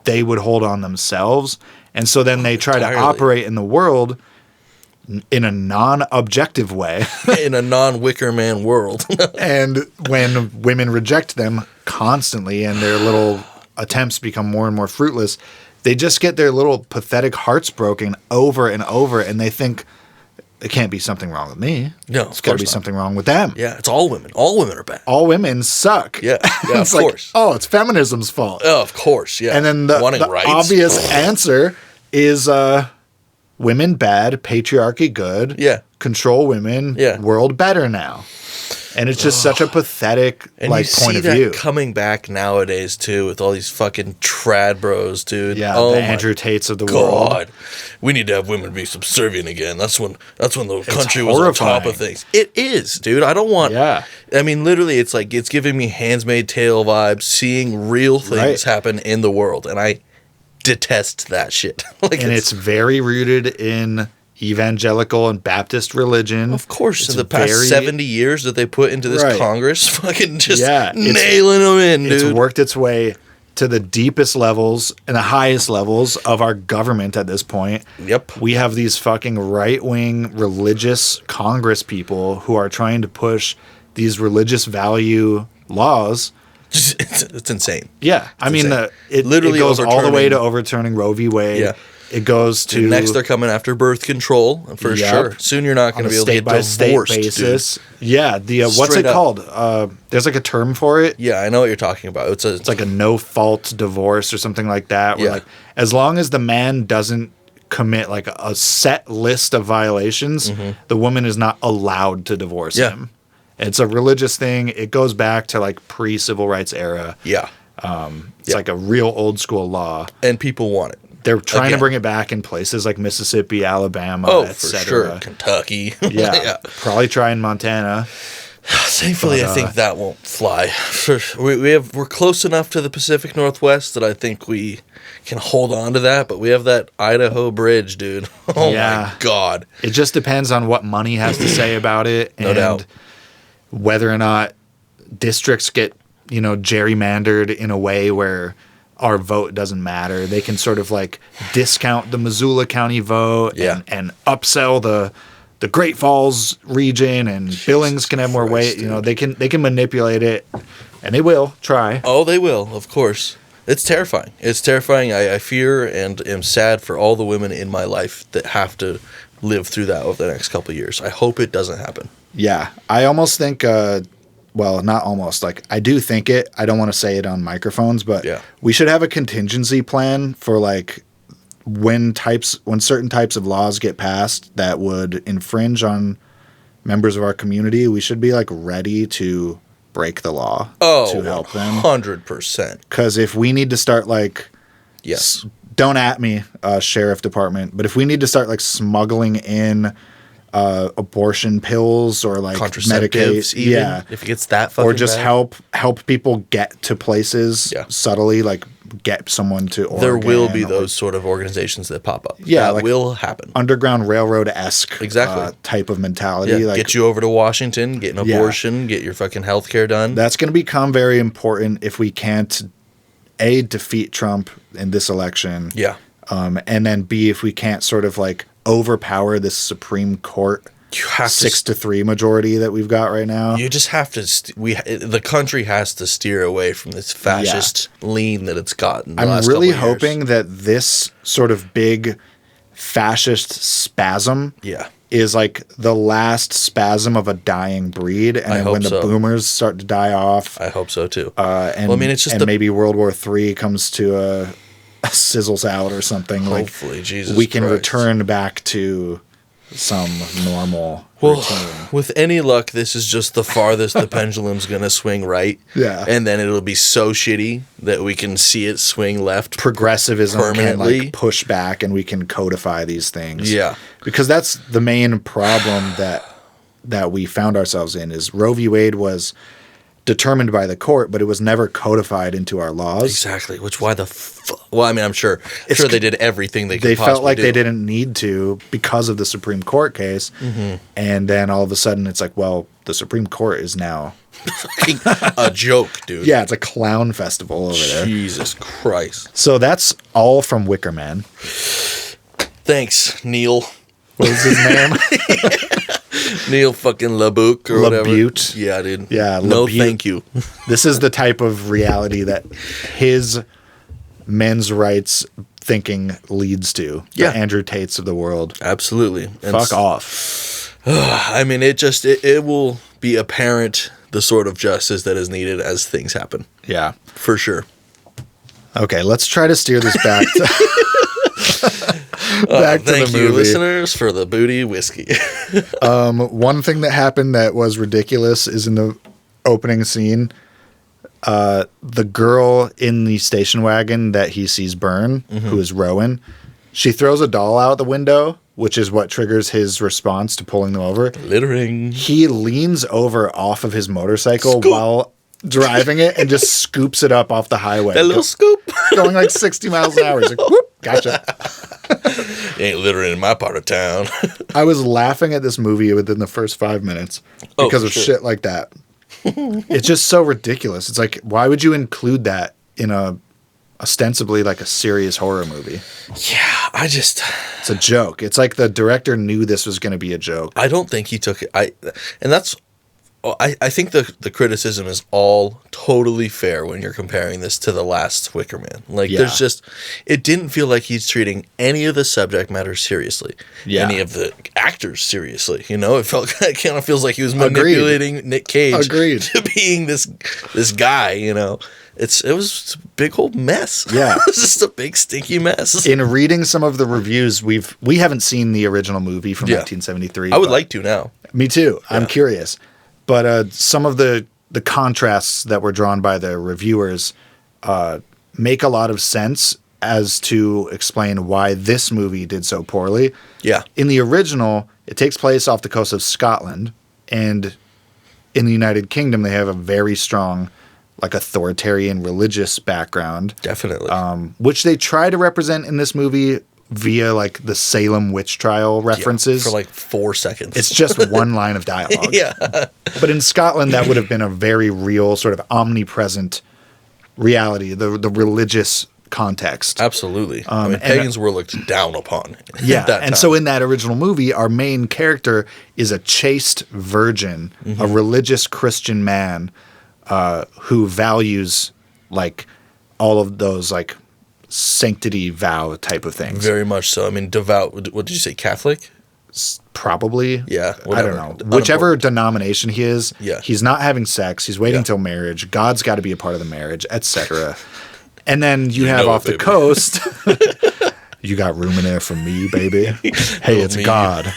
they would hold on themselves. And so then they try to operate in the world in a non-objective way. In a non-Wicker Man world. And when women reject them constantly and their little attempts become more and more fruitless, they just get their little pathetic hearts broken over and over, and they think it can't be something wrong with me. No, it's got to be something wrong with them. Yeah, it's all women. All women are bad. All women suck. Yeah, yeah, it's of course. Oh, it's feminism's fault. Oh, of course, yeah. And then the obvious answer is women bad, patriarchy good. Yeah. Control women. Yeah. World better now. And it's just such a pathetic and like you point see of that view. coming back nowadays too, with all these fucking trad bros, dude. Yeah, oh the my Andrew Tates of the world. God, we need to have women be subservient again. That's when the country was horrifying. on top of things. It is, dude. I don't want. Yeah. I mean, literally, it's like it's giving me Handmaid's Tale vibes, seeing real things Right. happen in the world, and I detest that shit. Like, And it's very rooted in evangelical and Baptist religion. of course, It's in the past very- 70 years that they put into this Right. Congress, fucking just Yeah, nailing them in, dude. It's worked its way to the deepest levels and the highest levels of our government at this point. Yep. We have these fucking right-wing religious Congress people who are trying to push these religious value laws. It's insane. Yeah. I mean, insane. it Literally goes all the way overturning- to overturning Roe v. Wade. Yeah. It goes to Next, they're coming after birth control for Yep. sure. Soon, you're not going to be able to get divorced, basis. Yeah, the what's Straight it up. called? There's like a term for it. dude. Yeah, I know what you're talking about. It's like a no-fault divorce or something like that. Where Yeah. like as long as the man doesn't commit like a set list of violations, the woman is not allowed to divorce Yeah. him. It's a religious thing. It goes back to like pre-civil rights era. yeah, It's like a real old school law. and people want it. They're trying Again. to bring it back in places like Mississippi, Alabama, Oh, for etc. sure, Kentucky. Yeah, probably try in Montana. Thankfully, I think that won't fly. We're close enough to the Pacific Northwest that I think we can hold on to that. But we have that Idaho bridge, dude. Oh Yeah. my God. It just depends on what money has to say about it, No and doubt. whether or not districts get gerrymandered in a way where our vote doesn't matter. They can sort of like discount the Missoula County vote Yeah. and upsell the Great Falls region, and Billings can have more weight. Christ, They can manipulate it, and they will try. Oh, they will, of course. It's terrifying. It's terrifying. I fear and am sad for all the women in my life that have to live through that over the next couple of years. I hope it doesn't happen. Yeah, I almost think. Well, not almost. Like, I do think it. I don't want to say it on microphones, but Yeah. we should have a contingency plan for like when certain types of laws get passed that would infringe on members of our community. We should be like ready to break the law to help them. 100%. Because if we need to start like, Yes. don't at me, sheriff department, but if we need to start like smuggling in abortion pills or like Contraceptives, medications, even. yeah, If it gets that fucking or just bad. help people get to places Yeah. subtly, like get someone to Oregon. There will be or those sort of organizations that pop up. Yeah, that like will happen. Underground Railroad-esque Exactly. type of mentality. Yeah, Like get you over to Washington, get an Yeah. abortion, get your fucking health care done. that's going to become very important if we can't defeat Trump in this election. yeah. And then B, if we can't sort of like overpower this Supreme Court You have 6-3 majority that we've got right now. You just have to. The country has to steer away from this fascist lean that it's gotten. The I'm last really couple of years. hoping that this sort of big fascist spasm Yeah. is like the last spasm of a dying breed, and I then hope when the so. boomers start to die off, I hope so too. and well, I mean, it's just and the- maybe World War III comes to sizzles out or something. Hopefully, like Jesus we can Christ. return back to some normal Well, routine. with any luck, this is just the farthest the pendulum's gonna swing right. Yeah. and then it'll be so shitty that we can see it swing left. Progressivism can permanently. like push back, and we can codify these things. Yeah. because that's the main problem that we found ourselves in. Is Roe v. Wade was determined by the court, but it was never codified into our laws. Exactly. Which why the well, I mean, I'm sure they did everything they could. They felt like do. they didn't need to because of the Supreme Court case, and then all of a sudden it's like, well, the Supreme Court is now a joke, dude. yeah, it's a clown festival over there. Jesus Christ. So that's all from Wicker Man. Thanks, Neil. What was his name? Neil fucking LaBouc or whatever. LaBute. Yeah, dude. Yeah, No, LaBute. thank you. This is the type of reality that his men's rights thinking leads to. Yeah. The Andrew Tates of the world. Absolutely. And Fuck off. I mean, it will be apparent the sort of justice that is needed as things happen. Yeah. For sure. Okay, let's try to steer this back to, back to the Thank you, movie. listeners, for the booty whiskey. One thing that happened that was ridiculous is in the opening scene, the girl in the station wagon that he sees burn, who is Rowan, she throws a doll out the window, which is what triggers his response to pulling them over. Littering. He leans over off of his motorcycle Scoop. while driving it and just scoops it up off the highway. That little scoop. Going like 60 miles an hour. He's like, whoop, gotcha. You ain't littering in my part of town. I was laughing at this movie within the first 5 minutes because for of sure. shit like that. It's just so ridiculous. It's like, why would you include that in a ostensibly like a serious horror movie? Yeah, It's a joke. It's like the director knew this was going to be a joke. I don't think he took it. I think the criticism is all totally fair when you're comparing this to the last Wicker Man. Like, Yeah. it didn't feel like he's treating any of the subject matter seriously. Yeah. Any of the actors seriously. You know, it kind of feels like he was manipulating Nick Cage Agreed. to being this guy. You know, it was a big old mess. Yeah. It was just a big stinky mess. In reading some of the reviews, we haven't seen the original movie from Yeah. 1973. I would but- like to now. Me too. I'm Yeah. curious. But some of the contrasts that were drawn by the reviewers make a lot of sense as to explain why this movie did so poorly. Yeah. In the original, it takes place off the coast of Scotland, and in the United Kingdom, they have a very strong, like, authoritarian religious background, Definitely. which they try to represent in this movie via, like, the Salem witch trial references. for like 4 seconds. It's just one line of dialogue. yeah. But in Scotland, that would have been a very real, sort of omnipresent reality, the religious context. Absolutely. I mean, and- pagans were looked down upon. Yeah, at that and time. so in that original movie, our main character is a chaste virgin, a religious Christian man who values, like, all of those, like, sanctity vow type of things. Very much so. I mean, devout. What did you say? Catholic? Probably. Yeah, I whatever. don't know. Whichever denomination he is, Yeah. he's not having sex. He's waiting Yeah. till marriage. God's got to be a part of the marriage, etc. And then you have know off it, the baby. coast. You got room in there for me, baby. Hey, it's me. God.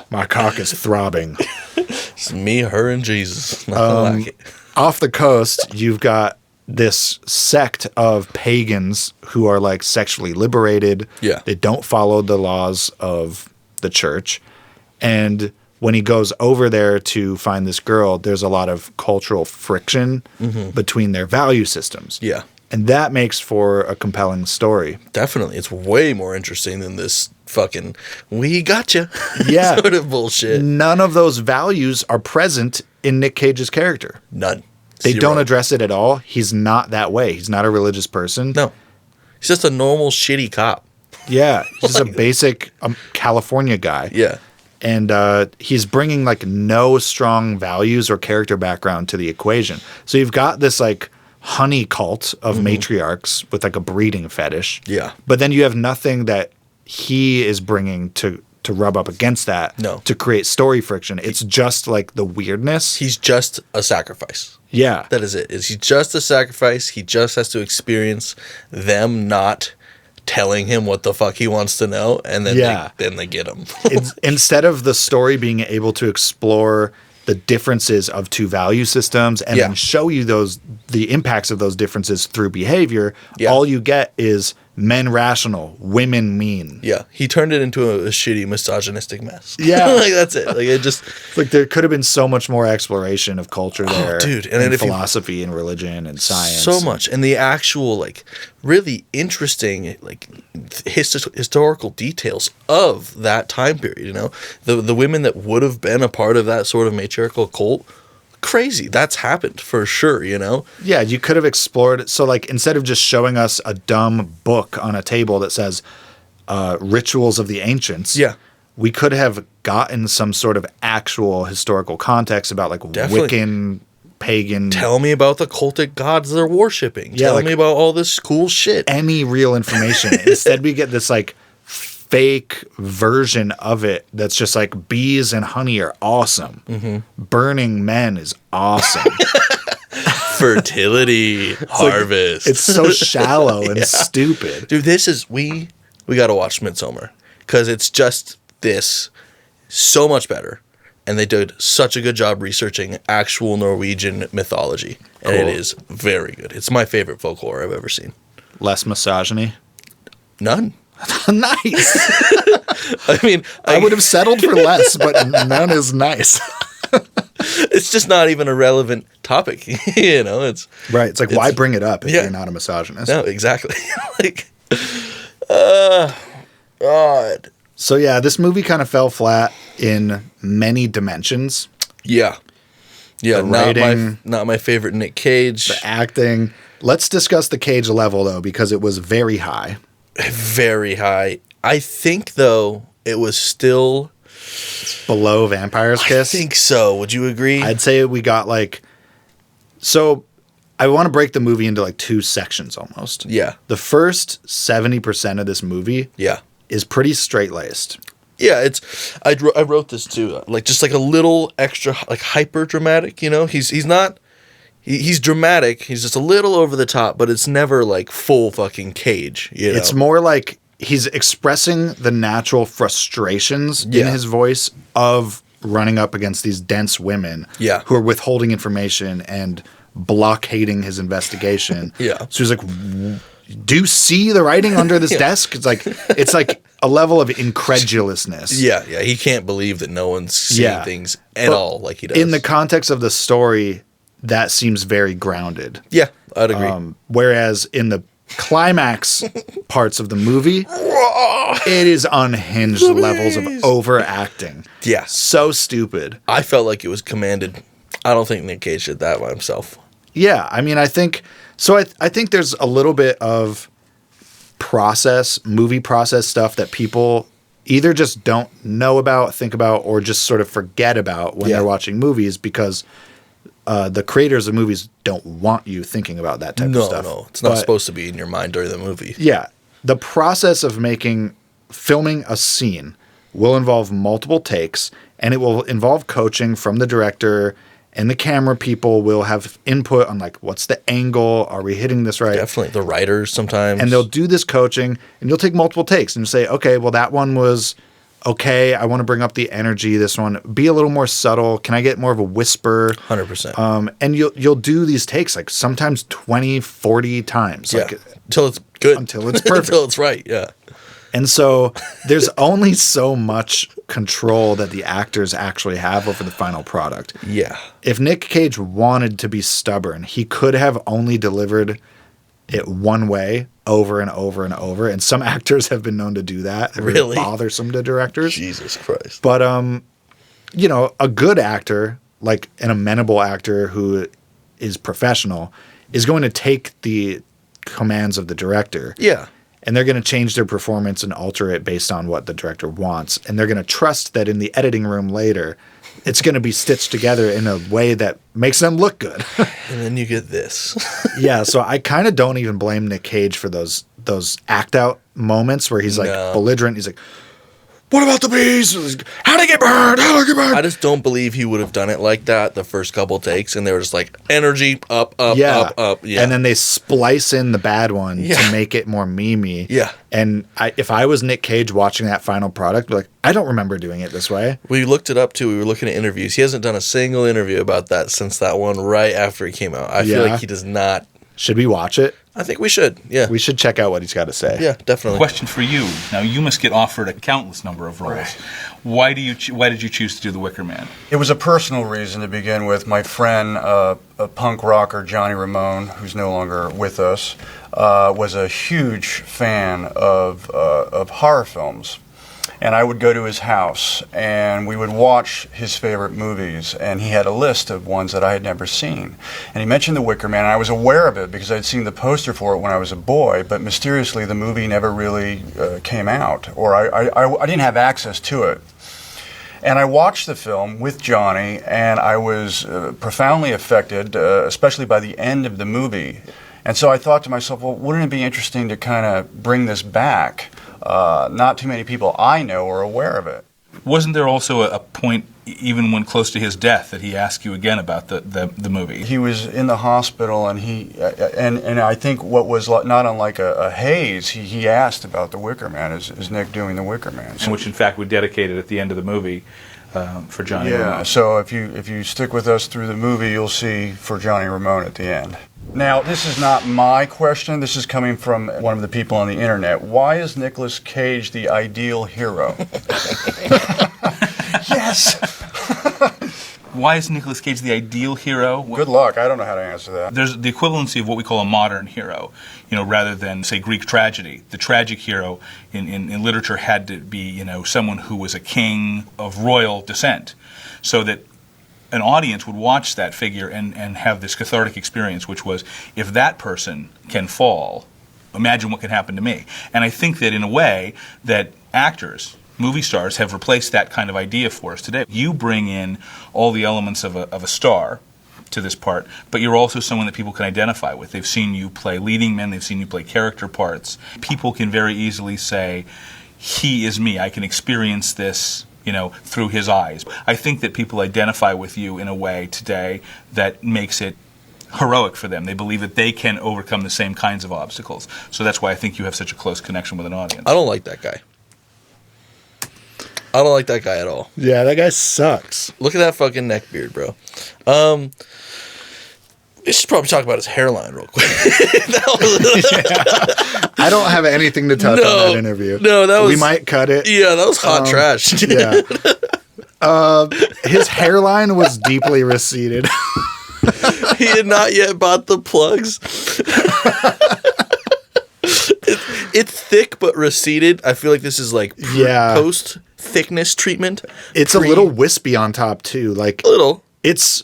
My cock is throbbing. It's me, her, and Jesus. Nothing like it. Off the coast, you've got this sect of pagans who are like sexually liberated. Yeah. They don't follow the laws of the church. And when he goes over there to find this girl, there's a lot of cultural friction between their value systems. Yeah, And that makes for a compelling story. definitely. It's way more interesting than this fucking "we gotcha" Yeah. sort of bullshit. None of those values are present in Nick Cage's character. None. They Zero. don't address it at all. He's not that way. He's not a religious person. No, he's just a normal shitty cop. Yeah, he's just a basic California guy. Yeah, And he's bringing like no strong values or character background to the equation. So you've got this like honey cult of matriarchs with like a breeding fetish. Yeah. But then you have nothing that he is bringing to rub up against that. No. To create story friction. It's just like the weirdness. he's just a sacrifice. Yeah. That is it. He's just a sacrifice. He just has to experience them not telling him what the fuck he wants to know, and then Yeah. they get him. Instead of the story being able to explore the differences of two value systems and Yeah. then show you the impacts of those differences through behavior, Yeah. all you get is men rational, women mean. Yeah, he turned it into a shitty misogynistic mess. Yeah. like that's it. Like it just Like there could have been so much more exploration of culture there, dude, and and then if you- philosophy and religion and science. so much, and the actual like really interesting like historical details of that time period. You know, the women that would have been a part of that sort of matriarchal cult. Crazy. That's happened for sure, you know? Yeah, you could have explored. So, like, instead of just showing us a dumb book on a table that says rituals of the ancients, Yeah. we could have gotten some sort of actual historical context about like Definitely. Wiccan pagan. Tell me about the cultic gods they're worshipping. Yeah, Tell like- me about all this cool shit. Any real information. Instead, we get this like fake version of it that's just like bees and honey are awesome. Burning men is awesome. Fertility harvest. It's so shallow and stupid. Dude, this is we got to watch Midsommar because it's just this so much better, and they did such a good job researching actual Norwegian mythology, and it is very good. It's my favorite folk horror I've ever seen. Less misogyny. None. Nice. I mean, I would have settled for less, but none is nice. it's just not even a relevant topic. You know, it's Right. It's like, why bring it up if yeah. you're not a misogynist? no, exactly. Like, God. So yeah, this movie kind of fell flat in many dimensions. Yeah. Yeah, The not writing, my favorite Nick Cage. the acting. Let's discuss the Cage level though, because it was very high. Very high. I think though it was still Below Vampire's Kiss. I think so. Would you agree? I'd say we got like. So, I want to break the movie into like two sections almost. Yeah. The first 70% of this movie Yeah. is pretty straight laced. Yeah, it's I wrote this too. Like just like a little extra like hyper dramatic, you know? He's not he's dramatic. He's just a little over the top, but it's never like full fucking Cage, you know. It's more like he's expressing the natural frustrations in Yeah. his voice of running up against these dense women Yeah. who are withholding information and blockading his investigation. Yeah. So he's like, do you see the writing under this desk? It's like a level of incredulousness. Yeah, he can't believe that no one's seeing things at But all like he does. In the context of the story, that seems very grounded. yeah, I'd agree. Whereas in the climax parts of the movie, it is unhinged levels of overacting. Yeah. So stupid. I felt like it was commanded. I don't think Nick Cage did that by himself. Yeah, I mean, I think there's a little bit of movie process stuff that people either just don't know about, think about, or just sort of forget about when they're watching movies because the creators of movies don't want you thinking about that type of stuff. No, it's not supposed to be in your mind during the movie. Yeah, the process of filming a scene will involve multiple takes, and it will involve coaching from the director. And the camera people will have input on like, what's the angle? Are we hitting this right? Definitely. The writers sometimes. And they'll do this coaching and you'll take multiple takes and say, okay, well that one was okay. I want to bring up the energy. This one, be a little more subtle. Can I get more of a whisper? 100%. And you'll do these takes like sometimes 20, 40 times. Yeah. Like, Until it's good. Until it's perfect. Until it's right. Yeah. And so there's only so much control that the actors actually have over the final product. Yeah. If Nick Cage wanted to be stubborn, he could have only delivered it one way over and over and over. And some actors have been known to do that. They're really bothersome to directors. Jesus Christ. But, a good actor, like an amenable actor who is professional, is going to take the commands of the director. Yeah. And they're going to change their performance and alter it based on what the director wants. And they're going to trust that in the editing room later, it's going to be stitched together in a way that makes them look good. And then you get this. Yeah, so I kind of don't even blame Nick Cage for those act out moments where he's like belligerent. He's like, what about the bees? How'd I get burned? How'd I get burned? I just don't believe he would have done it like that the first couple takes, and they were just like, energy, up. Yeah. And then they splice in the bad one to make it more memey. Yeah. And if I was Nick Cage watching that final product, I'd be like, I don't remember doing it this way. We looked it up, too. We were looking at interviews. He hasn't done a single interview about that since that one right after he came out. I feel like he does not. Should we watch it? I think we should, yeah. We should check out what he's got to say. Yeah, definitely. Question for you. Now, you must get offered a countless number of roles. Right. Why did you choose to do the Wicker Man? It was a personal reason to begin with. My friend, a punk rocker, Johnny Ramone, who's no longer with us, was a huge fan of horror films. And I would go to his house, and we would watch his favorite movies, and he had a list of ones that I had never seen. And he mentioned The Wicker Man, and I was aware of it because I'd seen the poster for it when I was a boy, but mysteriously the movie never really came out, or I didn't have access to it. And I watched the film with Johnny, and I was profoundly affected, especially by the end of the movie. And so I thought to myself, well, wouldn't it be interesting to kind of bring this back? Not too many people I know are aware of it. Wasn't there also a point, even when close to his death, that he asked you again about the movie? He was in the hospital, and and I think what was not unlike a haze, he asked about the Wicker Man. Is Nick doing the Wicker Man? So, Which, in fact, we dedicated at the end of the movie for Johnny yeah. Ramone. So if you stick with us through the movie, you'll see for Johnny Ramone at the end. Now, this is not my question. This is coming from one of the people on the internet. Why is Nicolas Cage the ideal hero? Yes. Why is Nicolas Cage the ideal hero? Good luck. I don't know how to answer that. There's the equivalency of what we call a modern hero, rather than, say, Greek tragedy. The tragic hero in literature had to be, someone who was a king of royal descent, so that an audience would watch that figure and have this cathartic experience, which was, if that person can fall, imagine what can happen to me. And I think that in a way that actors, movie stars, have replaced that kind of idea for us today. You bring in all the elements of a star to this part, but you're also someone that people can identify with. They've seen you play leading men, they've seen you play character parts. People can very easily say, he is me, I can experience this through his eyes. I think that people identify with you in a way today that makes it heroic for them. They believe that they can overcome the same kinds of obstacles. So that's why I think you have such a close connection with an audience. I don't like that guy. I don't like that guy at all. Yeah, that guy sucks. Look at that fucking neck beard, bro. We should probably talk about his hairline real quick. I don't have anything to touch on that interview. No, that was... We might cut it. Yeah, that was hot trash. Yeah. His hairline was deeply receded. He had not yet bought the plugs. It's thick but receded. I feel like this is like post thickness treatment. It's a little wispy on top too. Like a little. It's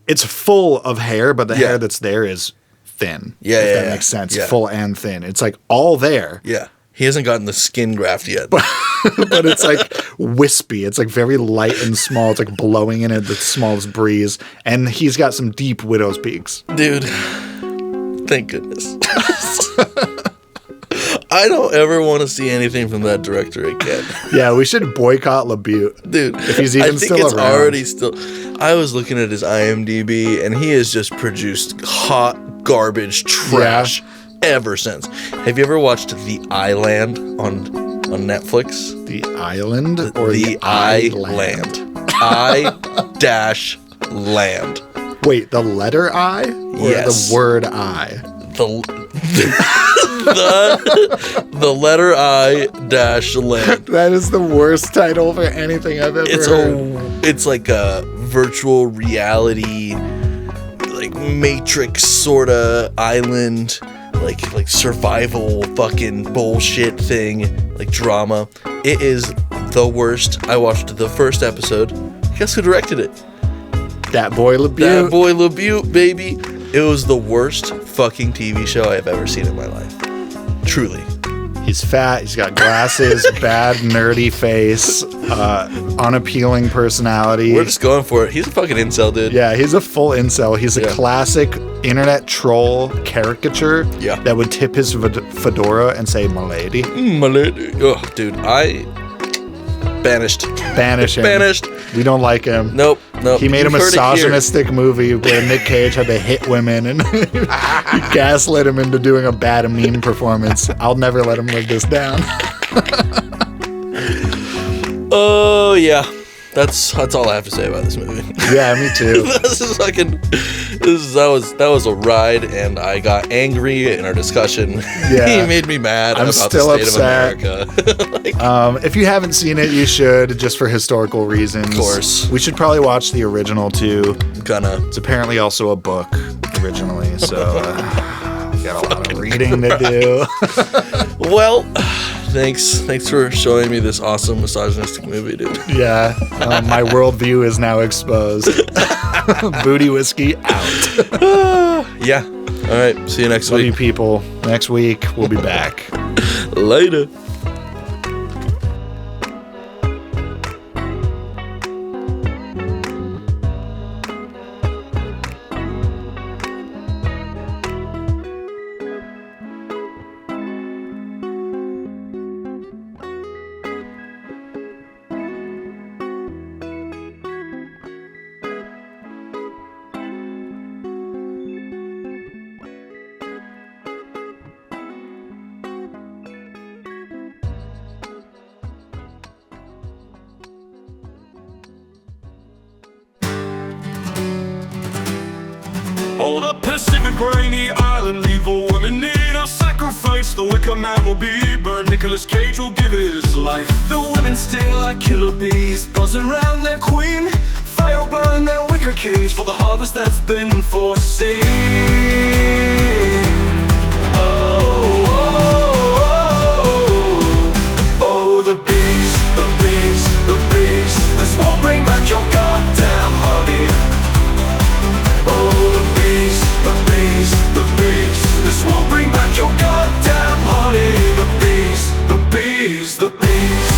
it's full of hair, but the hair that's there is thin. Yeah, if that makes sense. Yeah. Full and thin. It's like all there. Yeah. He hasn't gotten the skin graft yet. But it's like wispy. It's like very light and small. It's like blowing in it the smallest breeze. And he's got some deep widow's peaks. Dude, thank goodness. I don't ever want to see anything from that director again. Yeah, we should boycott LaBute. Dude, if he's even still around. Already still. I was looking at his IMDb, and he has just produced hot garbage trash ever since. Have you ever watched The Island on Netflix? The Island or the Island? I-land. Wait, the letter I? Or yes. The word I? The letter I dash land. That is the worst title for anything I've ever heard. It's like a virtual reality, like Matrix sorta island, like survival fucking bullshit thing, like drama. It is the worst. I watched the first episode. Guess who directed it? That boy LaBute. That boy LaBute, baby. It was the worst fucking TV show I've ever seen in my life. Truly. He's fat. He's got glasses, bad nerdy face, unappealing personality. We're just going for it. He's a fucking incel, dude. Yeah, he's a full incel. He's a classic internet troll caricature that would tip his fedora and say, "Milady." Milady. Oh, dude, banished. Banish him. Banished. We don't like him. Nope. He made a misogynistic movie where Nick Cage had to hit women and gaslit him into doing a bad meme performance. I'll never let him live this down. Oh yeah, that's all I have to say about this movie. Yeah, me too. That was a ride, and I got angry in our discussion. Yeah. He made me mad. I'm about still the state upset. of America. If you haven't seen it, you should, just for historical reasons. Of course. We should probably watch the original too. Gonna. It's apparently also a book originally, so we got a lot of reading to do. Well, thanks for showing me this awesome misogynistic movie, dude. Yeah, my worldview is now exposed. Booty whiskey out. Yeah. All right. See you next Love week. you people. Next week we'll be back. Later. grainy island, leave a woman in a sacrifice. The Wicker Man will be burned, Nicolas Cage will give his life. The women sting like killer bees, buzzing around their queen. Fire burn their wicker cage for the harvest that's been foreseen. Oh, oh, oh, oh, oh, the bees, the bees, the bees. This won't bring back your goddamn honey. Oh, the bees, the bees, the bees. This won't bring back your goddamn honey. The bees, the bees, the bees.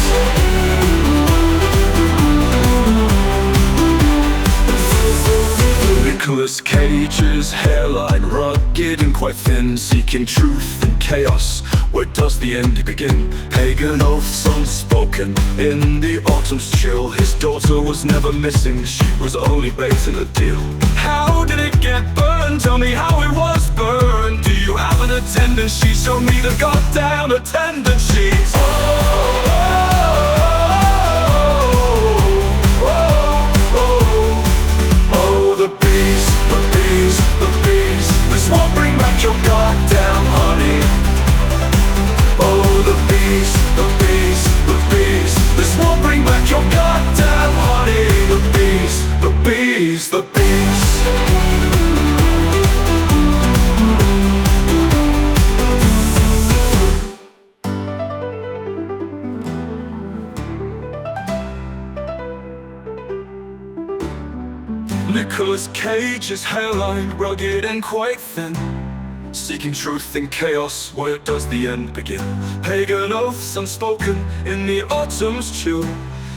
Nicolas Cage's hairline rugged and quite thin, seeking truth in chaos. Where does the end begin? Pagan oaths unspoken in the autumn's chill. His daughter was never missing, she was only bait in the deal. How did it get burned? Tell me how it was burned. Do you have an attendance sheet? Show me the goddamn attendance sheet. Oh, oh, oh, oh, oh, the bees, the bees, the bees. This won't bring back your goddamn honey. Oh, the bees, the bees, the bees. This won't bring back your goddamn honey. The bees, the bees, the bees. Nicolas Cage's hairline rugged and quite thin, seeking truth in chaos. Where does the end begin? Pagan oaths unspoken in the autumn's chill.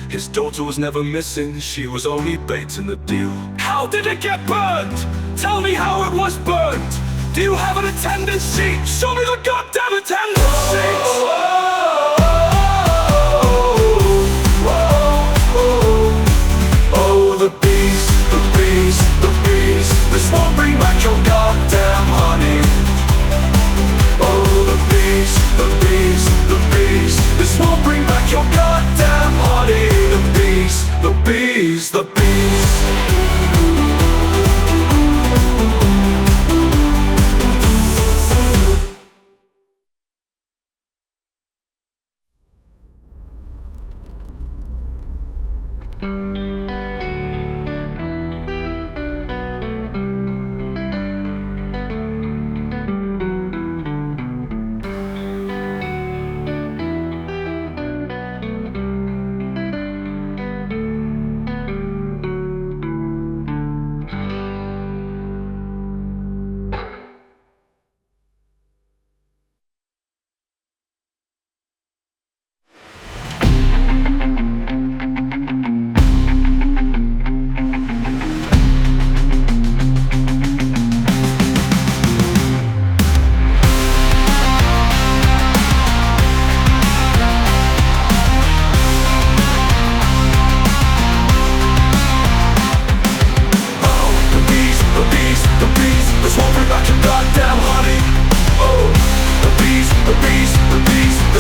His daughter was never missing, she was only bait in the deal. How did it get burned? Tell me how it was burned. Do you have an attendance sheet? Show me the goddamn attendance sheet. Oh, oh, oh, oh, oh, the bees, the bees, the bees. This won't bring back your goddamn honey. Oh, the bees, the bees, the bees. This won't bring back your goddamn honey. The bees, the bees, the bees.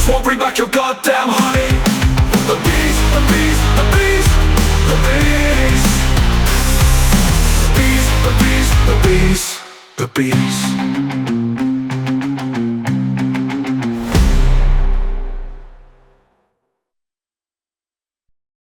Won't bring back your goddamn honey. The bees, the bees, the bees, the bees. The bees, the bees, the bees, the bees.